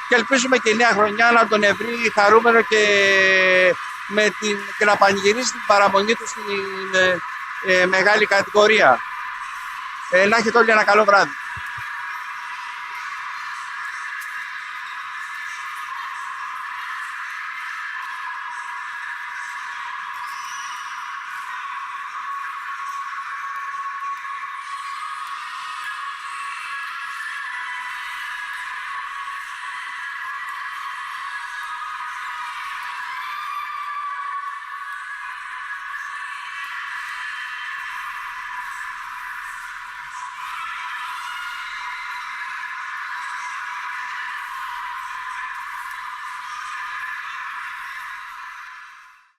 και ελπίζουμε και η νέα χρονιά να τον ευρύ χαρούμενο και να πανηγυρίσει την παραμονή του στην μεγάλη κατηγορία. Να έχετε όλοι ένα καλό βράδυ.